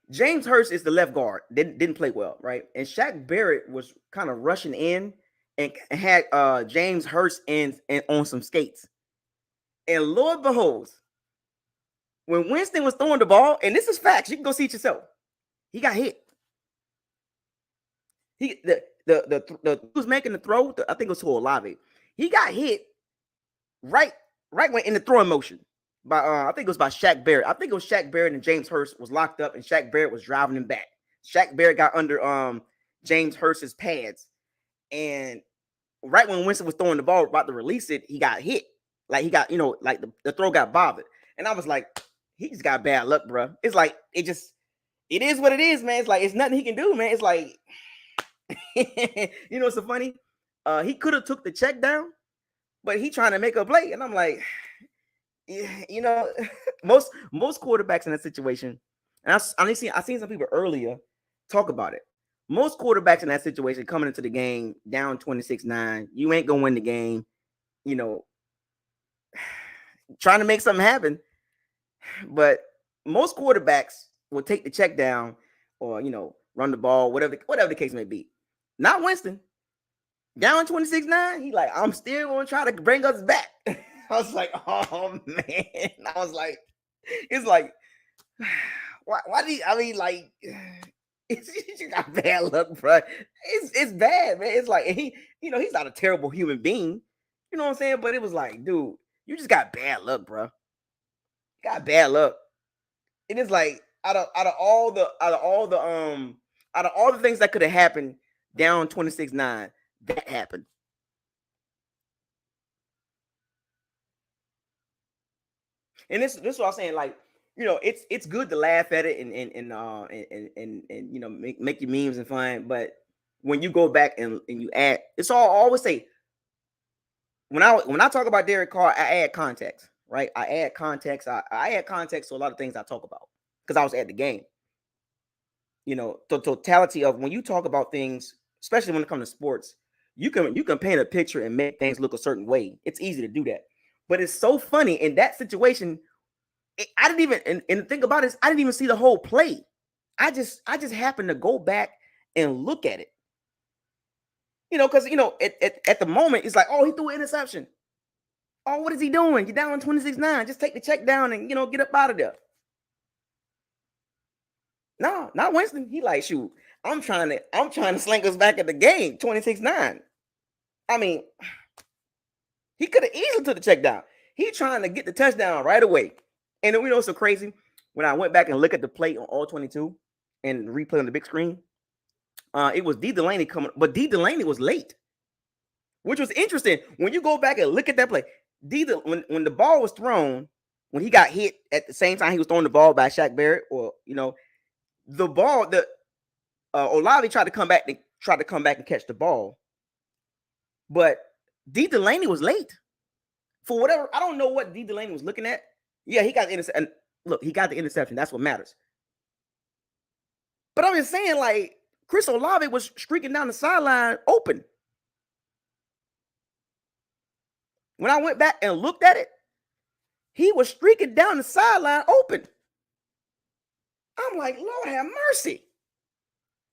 James Hurst is the left guard. Didn't play well, right? And Shaq Barrett was kind of rushing in and had James Hurst in on some skates. And Lord beholds, when Winston was throwing the ball, and this is facts, you can go see it yourself. He got hit. He was making the throw. I think it was to Olave. He got hit right when in the throwing motion by I think it was by Shaq Barrett. I think it was Shaq Barrett and James Hurst was locked up, and Shaq Barrett was driving him back. Shaq Barrett got under James Hurst's pads, and right when Winston was throwing the ball, about to release it, he got hit. Like he got, like the throw got bothered. And I was like, he just got bad luck, bro. It's like it is what it is, man. It's like it's nothing he can do, man. It's like it's so funny. He could have took the check down, but he trying to make a play, and I'm like, yeah, most quarterbacks in that situation, and I seen some people earlier talk about it. Most quarterbacks in that situation coming into the game down 26-9, you ain't gonna win the game, trying to make something happen. But most quarterbacks will take the check down or run the ball, whatever the case may be. Not Winston. Down 26-9, he like, I'm still gonna try to bring us back. I was like, oh man. I was like, it's like, why do you, I mean, like, you got bad luck, bro. It's bad, man. It's like he's not a terrible human being. You know what I'm saying? But it was like, dude, you just got bad luck, bro. Got bad luck. It is like out of all the things that could have happened down 26-9, that happened. And this is what I'm saying. Like, it's good to laugh at it and make your memes and fun. But when you go back and you add, it's all I always say. When I talk about Derek Carr, I add context, right? I add context. I add context to a lot of things I talk about because I was at the game. The totality of when you talk about things, especially when it comes to sports, you can paint a picture and make things look a certain way. It's easy to do that. But it's so funny in that situation. I didn't even and the thing about it is I didn't even see the whole play. I just happened to go back and look at it. Because at the moment it's like, oh, he threw an interception. Oh, what is he doing? You're down 26-9. Just take the check down and get up out of there. No, not Winston. He like, shoot, I'm trying to sling us back at the game, 26-9. I mean, he could have easily took the check down. He trying to get the touchdown right away. And then what's so crazy? When I went back and looked at the play on all 22 and replay on the big screen, it was D. Delaney coming, but D. Delaney was late, which was interesting. When you go back and look at that play, when the ball was thrown, when he got hit at the same time he was throwing the ball by Shaq Barrett, or the ball, Olave tried to come back and catch the ball, but D. Delaney was late for whatever. I don't know what D. Delaney was looking at. Yeah, he got the interception. Look, he got the interception. That's what matters. But I'm just saying, like, Chris Olave was streaking down the sideline open. When I went back and looked at it, he was streaking down the sideline open. I'm like, Lord have mercy.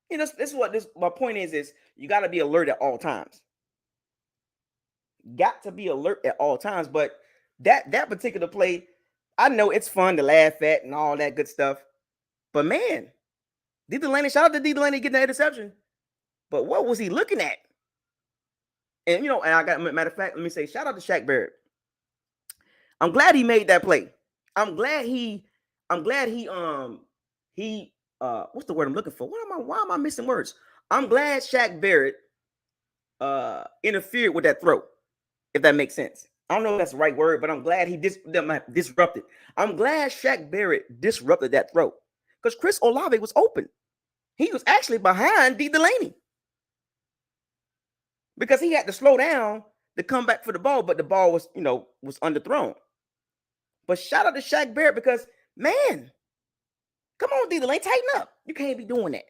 This is what my point is you got to be alert at all times. Got to be alert at all times. But that particular play, I know it's fun to laugh at and all that good stuff. But man, D. Delaney, shout out to D. Delaney getting that interception. But what was he looking at? And and I got, matter of fact, let me say, shout out to Shaq Barrett. I'm glad he made that play. I'm glad he what's the word I'm looking for? Why am I missing words? I'm glad Shaq Barrett interfered with that throw, if that makes sense. I don't know if that's the right word, but I'm glad he disrupted. I'm glad Shaq Barrett disrupted that throw because Chris Olave was open. He was actually behind D. Delaney because he had to slow down to come back for the ball, but the ball was underthrown. But shout out to Shaq Barrett because, man, come on, D. Delaney, tighten up. You can't be doing that.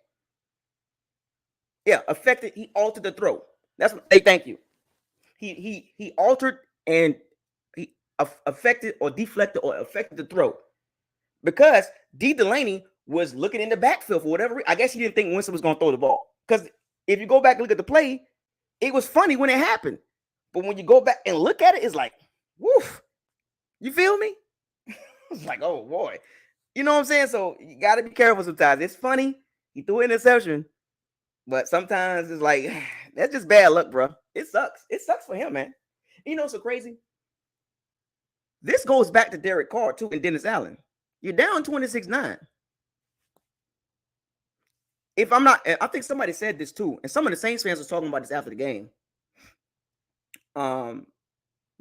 Yeah, affected. He altered the throw. That's what. Hey, thank you. He altered and he affected or deflected or affected the throw because D. Delaney was looking in the backfield for whatever reason. I guess he didn't think Winston was going to throw the ball. Because if you go back and look at the play, it was funny when it happened. But when you go back and look at it, it's like, woof. You feel me? It's like, oh, boy. You know what I'm saying? So you got to be careful sometimes. It's funny. He threw an interception. But sometimes it's like, that's just bad luck, bro. It sucks. It sucks for him, man. You know what's so crazy? This goes back to Derek Carr, too, and Dennis Allen. You're down 26-9. If I'm not, I think somebody said this too, and some of the Saints fans were talking about this after the game.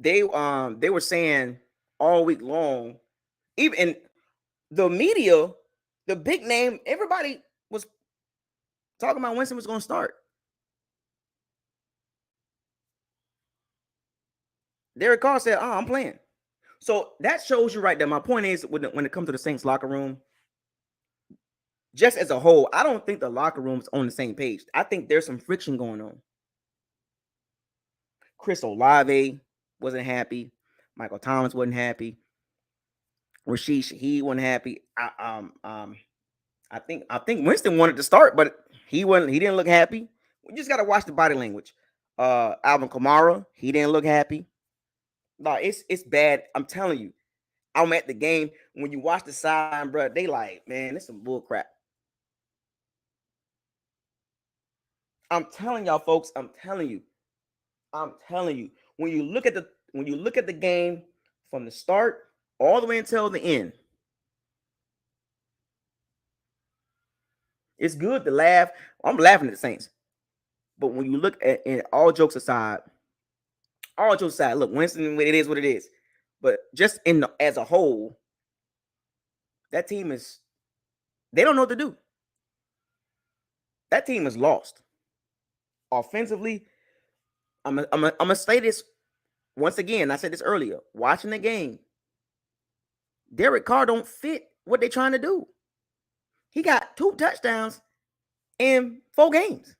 They were saying all week long, even in the media, the big name, everybody was talking about Winston was going to start. Derek Carr said, "I'm playing." So that shows you right there. My point is, when it comes to the Saints locker room, just as a whole, I don't think the locker room's on the same page. I think there's some friction going on. Chris Olave wasn't happy. Michael Thomas wasn't happy. Rashid Shaheed wasn't happy. I think Winston wanted to start, but he wasn't. He didn't look happy. We just gotta watch the body language. Alvin Kamara, he didn't look happy. No, it's bad. I'm telling you. I'm at the game. When you watch the sideline, bro, they like, man, it's some bull crap. I'm telling y'all, folks. I'm telling you. When you look at the game from the start all the way until the end, it's good to laugh. I'm laughing at the Saints, but when you look at it, all jokes aside, look, Winston, it is what it is. But just as a whole, that team they don't know what to do. That team is lost. Offensively, I'm gonna say this once again. I said this earlier. Watching the game, Derek Carr don't fit what they're trying to do. He got 2 touchdowns in 4 games.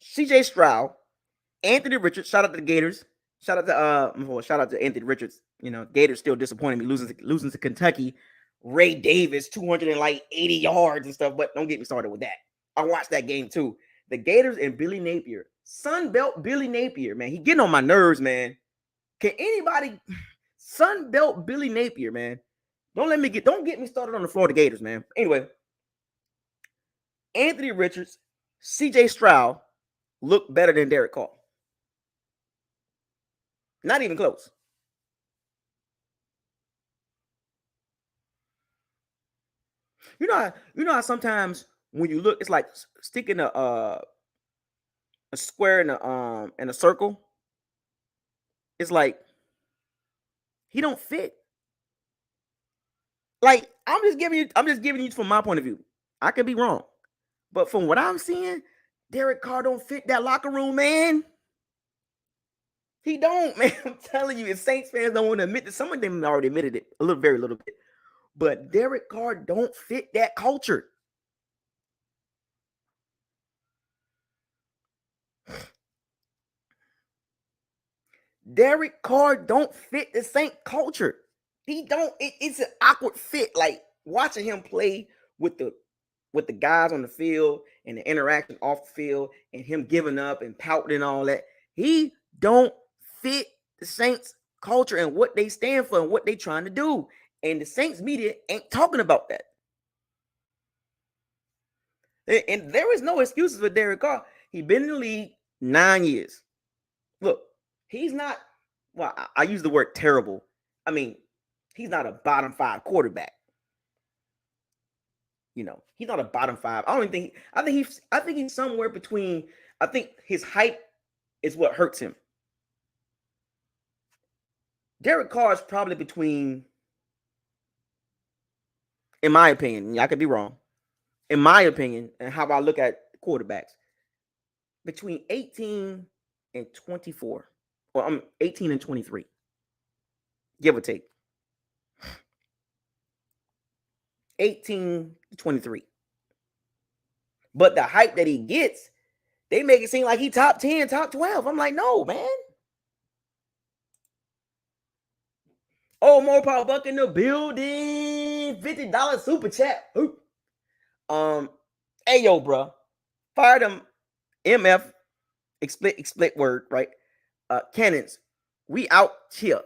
CJ Stroud, Anthony Richards, shout out to the Gators. Shout out to Anthony Richards. Gators still disappointing me losing to Kentucky. Ray Davis, 280 yards and stuff, but don't get me started with that. I watched that game too. The Gators and Billy Napier. Sunbelt Billy Napier, man. He getting on my nerves, man. Can anybody Sunbelt Billy Napier, man? Don't get me started on the Florida Gators, man. Anyway, Anthony Richards, CJ Stroud look better than Derek Carr. Not even close. You know how sometimes when you look, it's like sticking a square in a circle. It's like he don't fit. Like I'm just giving you from my point of view. I could be wrong, but from what I'm seeing, Derek Carr don't fit that locker room, man. He don't, man. I'm telling you, if Saints fans don't want to admit that, some of them already admitted it very little bit. But Derek Carr don't fit that culture. Derek Carr don't fit the Saint culture. He don't. It's an awkward fit. Like watching him play with the guys on the field and the interaction off the field and him giving up and pouting and all that. He don't fit the Saints culture and what they stand for and what they trying to do. And the Saints media ain't talking about that. And there is no excuses for Derek Carr. He's been in the league 9 years. Look, he's not, well, I use the word terrible. I mean, he's not a bottom 5 quarterback. You know, he's not a bottom 5. I think he's somewhere between, I think his height is what hurts him. Derek Carr is probably between, in my opinion, I could be wrong, in my opinion, and how I look at quarterbacks, between 18 and 24. Well, I'm 18 and 23, give or take. 18 to 23. But the hype that he gets, they make it seem like he top 10, top 12. I'm like, no, man. Oh, more power buck in the building. $50 super chat. Ooh. Hey, yo, bro. Fire them MF, explicit word, right? Cannons. We out here.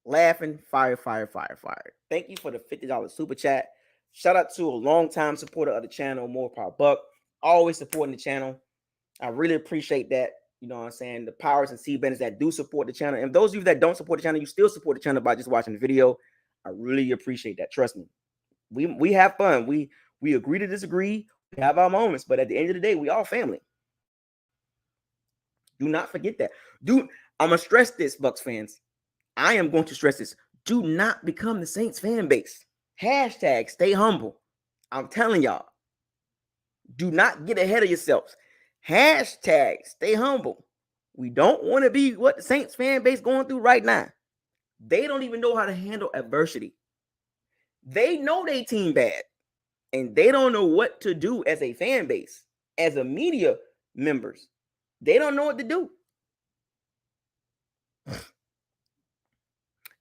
Laughing, fire. Thank you for the $50 super chat. Shout out to a longtime supporter of the channel, More Power Buck. Always supporting the channel. I really appreciate that. You know what I'm saying? The powers and C-benders that do support the channel. And those of you that don't support the channel, you still support the channel by just watching the video. I really appreciate that. Trust me. We have fun. We agree to disagree. We have our moments. But at the end of the day, we all family. Do not forget that. I'm going to stress this, Bucks fans. I am going to stress this. Do not become the Saints fan base. Hashtag stay humble. I'm telling y'all. Do not get ahead of yourselves. Hashtag stay humble. We don't want to be what the Saints fan base going through right now. They don't even know how to handle adversity. They know they team bad. And they don't know what to do as a fan base, as a media members. They don't know what to do.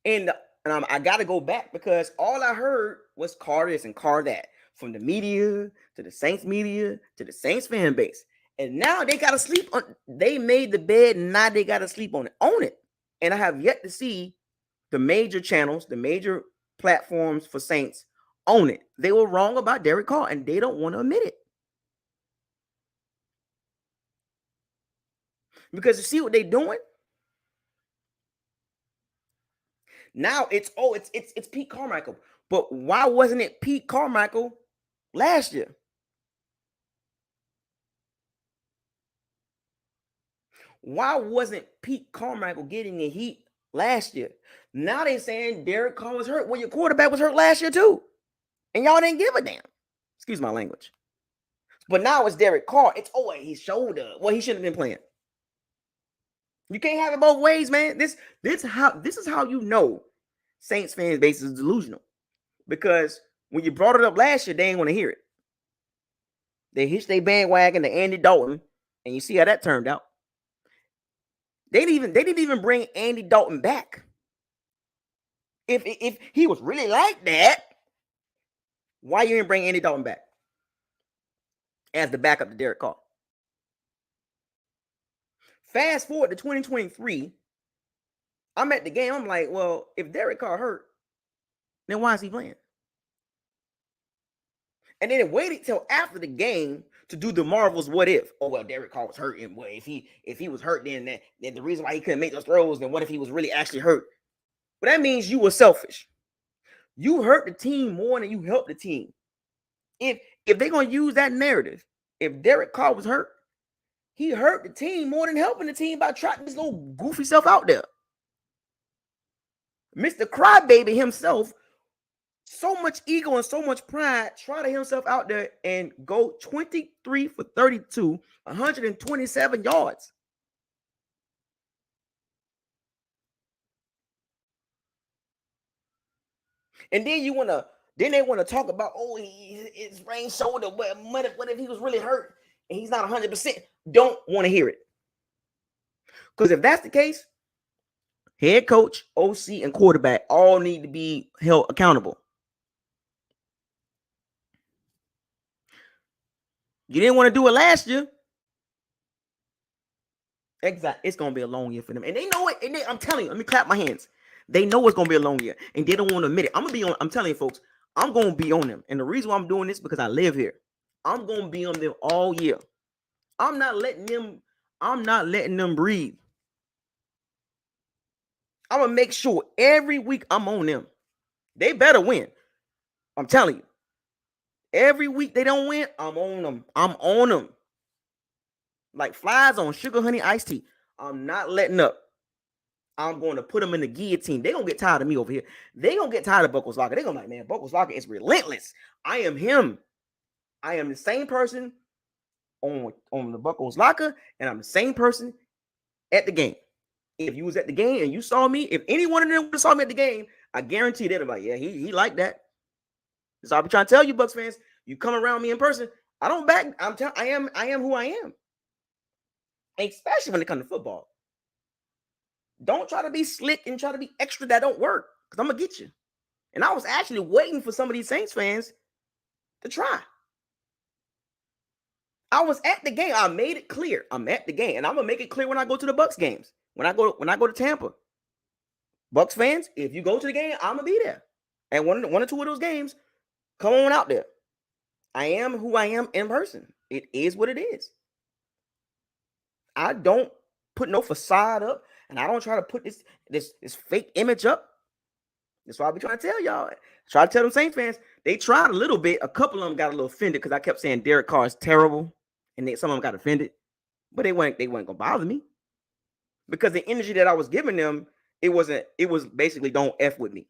And I got to go back because all I heard was Carr this and Carr that. From the media to the Saints media to the Saints fan base. And now they got to sleep on. They made the bed and now they got to sleep on it. Own it. And I have yet to see the major channels, the major platforms for Saints own it. They were wrong about Derek Carr and they don't want to admit it. Because you see what they're doing? Now it's Pete Carmichael. But why wasn't it Pete Carmichael last year? Why wasn't Pete Carmichael getting the heat last year? Now they're saying Derek Carr was hurt. Well, your quarterback was hurt last year too. And y'all didn't give a damn. Excuse my language. But now it's Derek Carr. It's his shoulder. Well, he shouldn't have been playing. You can't have it both ways, man. This is how you know Saints fans base is delusional. Because when you brought it up last year, they ain't want to hear it. They hitched their bandwagon to Andy Dalton, and you see how that turned out. They didn't even bring Andy Dalton back. If he was really like that, why you didn't bring Andy Dalton back as the backup to Derek Carr? Fast forward to 2023, I'm at the game. I'm like, well, if Derek Carr hurt, then why is he playing? And then it waited till after the game to do the Marvel's what if. Oh, well, Derek Carr was hurt. And well, if he was hurt, then the reason why he couldn't make those throws, then what if he was really actually hurt? But that means you were selfish. You hurt the team more than you helped the team. If they're going to use that narrative, if Derek Carr was hurt, he hurt the team more than helping the team by trotting his little goofy self out there. Mr. Crybaby himself, so much ego and so much pride, trotted himself out there and go 23 for 32, 127 yards. And then they want to talk about, his sprained shoulder. What if he was really hurt and he's not 100%? Don't want to hear it. Because if that's the case, Head coach, OC, and quarterback all need to be held accountable. You didn't want to do it last year. Exactly. It's gonna be a long year for them. And they know it. And I'm telling you, let me clap my hands. They know it's gonna be a long year. And they don't want to admit it. I'm telling you, folks, I'm gonna be on them. And the reason why I'm doing this because I live here. I'm gonna be on them all year. I'm not letting them breathe. I'm gonna make sure every week I'm on them. They better win. I'm telling you. Every week they don't win, I'm on them. I'm on them. Like flies on sugar honey iced tea. I'm not letting up. I'm going to put them in the guillotine. They're going to get tired of me over here. They're going to get tired of Buckles Locker. They're going to be like, man, Buckles Locker is relentless. I am him. I am the same person on the Buckles Locker, and I'm the same person at the game. If you was at the game and you saw me, if any one of them saw me at the game, I guarantee they'd be like, yeah, he like that. So I'll be trying to tell you, Bucks fans, you come around me in person, I don't back. I am who I am. Especially when it comes to football. Don't try to be slick and try to be extra. That don't work. Because I'm going to get you. And I was actually waiting for some of these Saints fans to try. I was at the game. I made it clear. I'm at the game. And I'm going to make it clear when I go to the Bucks games. When I go to Tampa. Bucks fans, if you go to the game, I'm going to be there. And one or two of those games, come on out there. I am who I am in person. It is what it is. I don't put no facade up, and I don't try to put this fake image up. That's why I be trying to tell y'all. Try to tell them Saints fans. They tried a little bit. A couple of them got a little offended because I kept saying Derek Carr is terrible, and some of them got offended. But they weren't gonna bother me because the energy that I was giving them, it was basically don't F with me.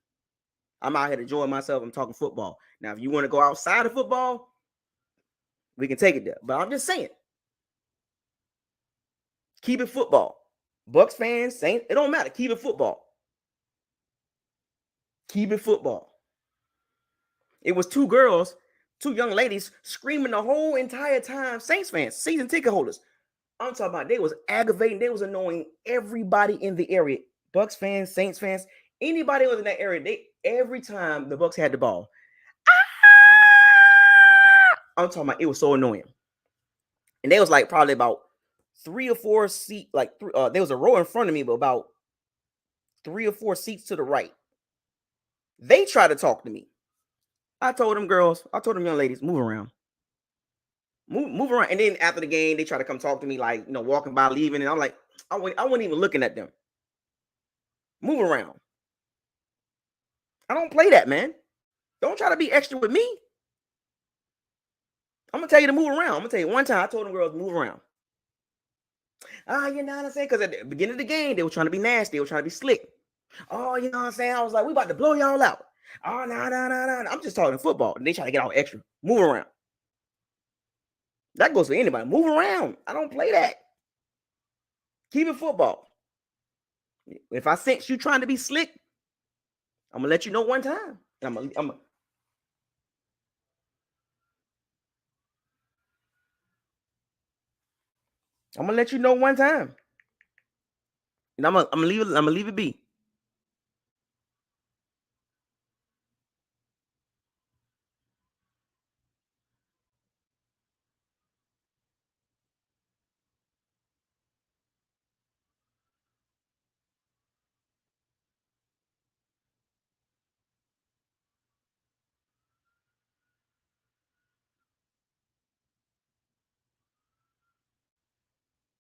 I'm out here enjoying myself. I'm talking football. Now, if you want to go outside of football, we can take it there. But I'm just saying. Keep it football. Bucks fans, Saints, it don't matter. Keep it football. Keep it football. It was two young ladies screaming the whole entire time. Saints fans, season ticket holders. I'm talking about they was aggravating. They was annoying everybody in the area. Bucks fans, Saints fans, anybody who was in that area. Every time the Bucks had the ball. I'm talking about it was so annoying. And they was like probably about 3 or 4 seats, there was a row in front of me, but about 3 or 4 seats to the right. They tried to talk to me. I told them young ladies, move around. Move around. And then after the game, they try to come talk to me, like, walking by, leaving. And I'm like, I wasn't even looking at them. Move around. I don't play that, man. Don't try to be extra with me. I'm going to tell you to move around. I'm going to tell you one time, I told them girls, move around. You know what I'm saying? Because at the beginning of the game, they were trying to be nasty. They were trying to be slick. Oh, you know what I'm saying? I was like, we about to blow y'all out. Oh, no. I'm just talking football. And they try to get all extra. Move around. That goes for anybody. Move around. I don't play that. Keep it football. If I sense you trying to be slick, I'm going to let you know one time. I'm going to let you know one time. And I'm gonna leave it be.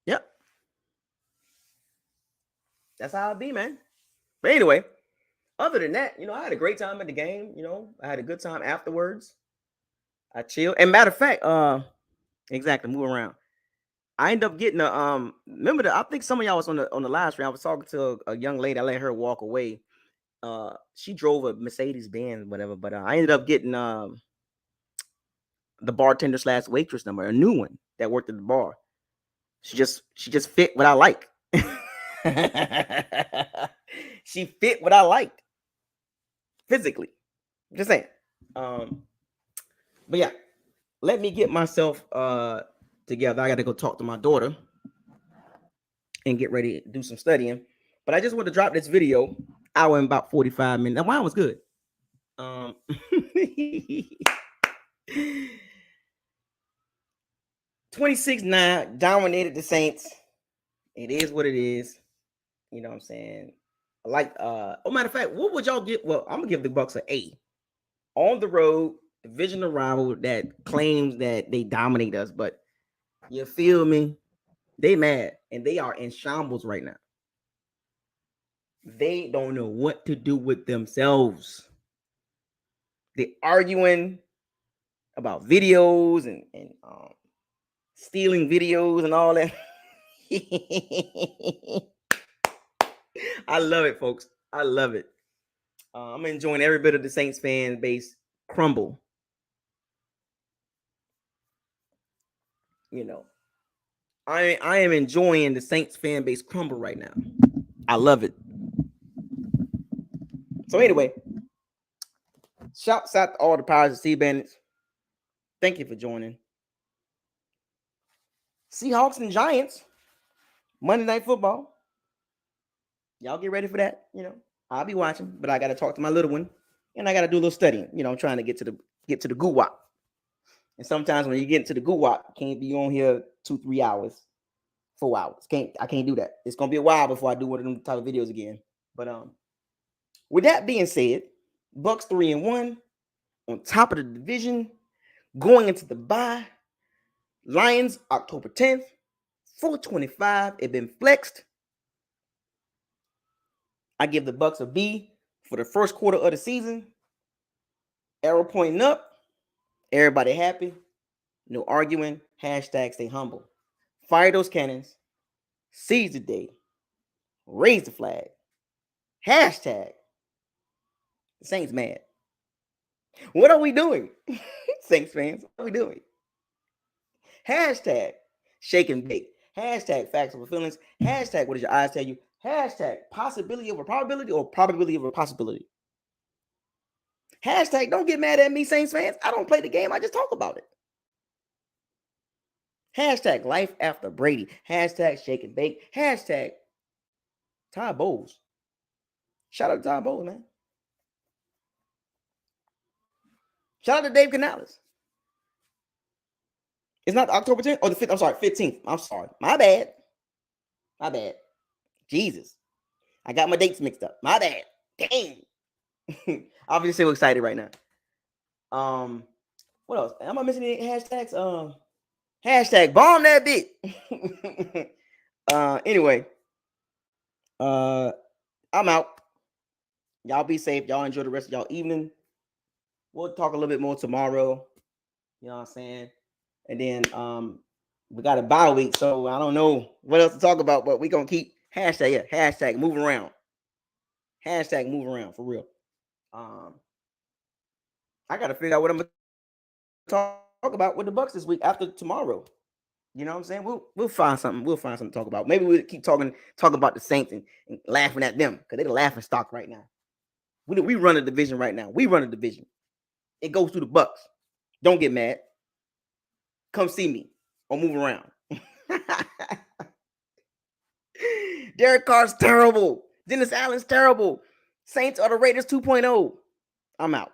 Yep. That's how it be, man. But anyway, other than that, I had a great time at the game. I had a good time afterwards. I chilled. And matter of fact, exactly, move around. I ended up getting remember I think some of y'all was on the live stream. I was talking to a young lady. I let her walk away. She drove a Mercedes Benz, whatever, but I ended up getting the bartender / waitress number, a new one that worked at the bar. She just fit what I like. She fit what I liked physically. Just saying. But yeah, let me get myself together. I got to go talk to my daughter and get ready to do some studying. But I just want to drop this video. Hour and about 45 minutes. That wine was good. 26-9 dominated the Saints. It is what it is. You know what I'm saying? Like, matter of fact, what would y'all give? Well, I'm gonna give the Bucs an A. On the road, divisional rival that claims that they dominate us, but you feel me? They mad and they are in shambles right now. They don't know what to do with themselves. They're arguing about videos and stealing videos and all that. I love it, folks. I love it. I'm enjoying every bit of the Saints fan base crumble. You know, I am enjoying the Saints fan base crumble right now. I love it. So anyway, shouts out to all the Powers of Sea Bandits. Thank you for joining. Seahawks and Giants, Monday Night Football. Y'all get ready for that. You know, I'll be watching, but I got to talk to my little one, and I got to do a little studying. You know, I'm trying to get to the goo-wop. And sometimes when you get into the goo-wop, can't be on here 2-3 hours, 4 hours. I can't do that. It's gonna be a while before I do one of them type of videos again. But with that being said, Bucs 3-1 on top of the division, going into the bye. Lions October 10th, 425. It been flexed. I give the Bucs a B for the first quarter of the season. Arrow pointing up. Everybody happy. No arguing. Hashtag stay humble. Fire those cannons. Seize the day. Raise the flag. Hashtag the Saints mad. What are we doing? Saints fans, what are we doing? Hashtag shake and bake. Hashtag facts over feelings. Hashtag what does your eyes tell you? Hashtag possibility over probability or probability over possibility. Hashtag don't get mad at me, Saints fans. I don't play the game. I just talk about it. Hashtag life after Brady. Hashtag shake and bake. Hashtag Todd Bowles. Shout out to Todd Bowles, man. Shout out to Dave Canales. It's not October 10th or the 5th. I'm sorry, 15th. I'm sorry. My bad. Jesus. I got my dates mixed up. My bad. Dang. Obviously so excited right now. What else? Am I missing any hashtags? Hashtag bomb that bit. Anyway. I'm out. Y'all be safe. Y'all enjoy the rest of y'all evening. We'll talk a little bit more tomorrow. You know what I'm saying? And then we got a bye week, so I don't know what else to talk about, but we're gonna keep hashtag moving around. Hashtag move around for real. I gotta figure out what I'm gonna talk about with the Bucs this week after tomorrow. You know what I'm saying? We'll find something. We'll find something to talk about. Maybe we'll keep talking about the Saints and laughing at them because they're the laughing stock right now. We run a division right now. We run a division. It goes through the Bucs. Don't get mad. Come see me or move around. Derek Carr's terrible. Dennis Allen's terrible. Saints are the Raiders 2.0. I'm out.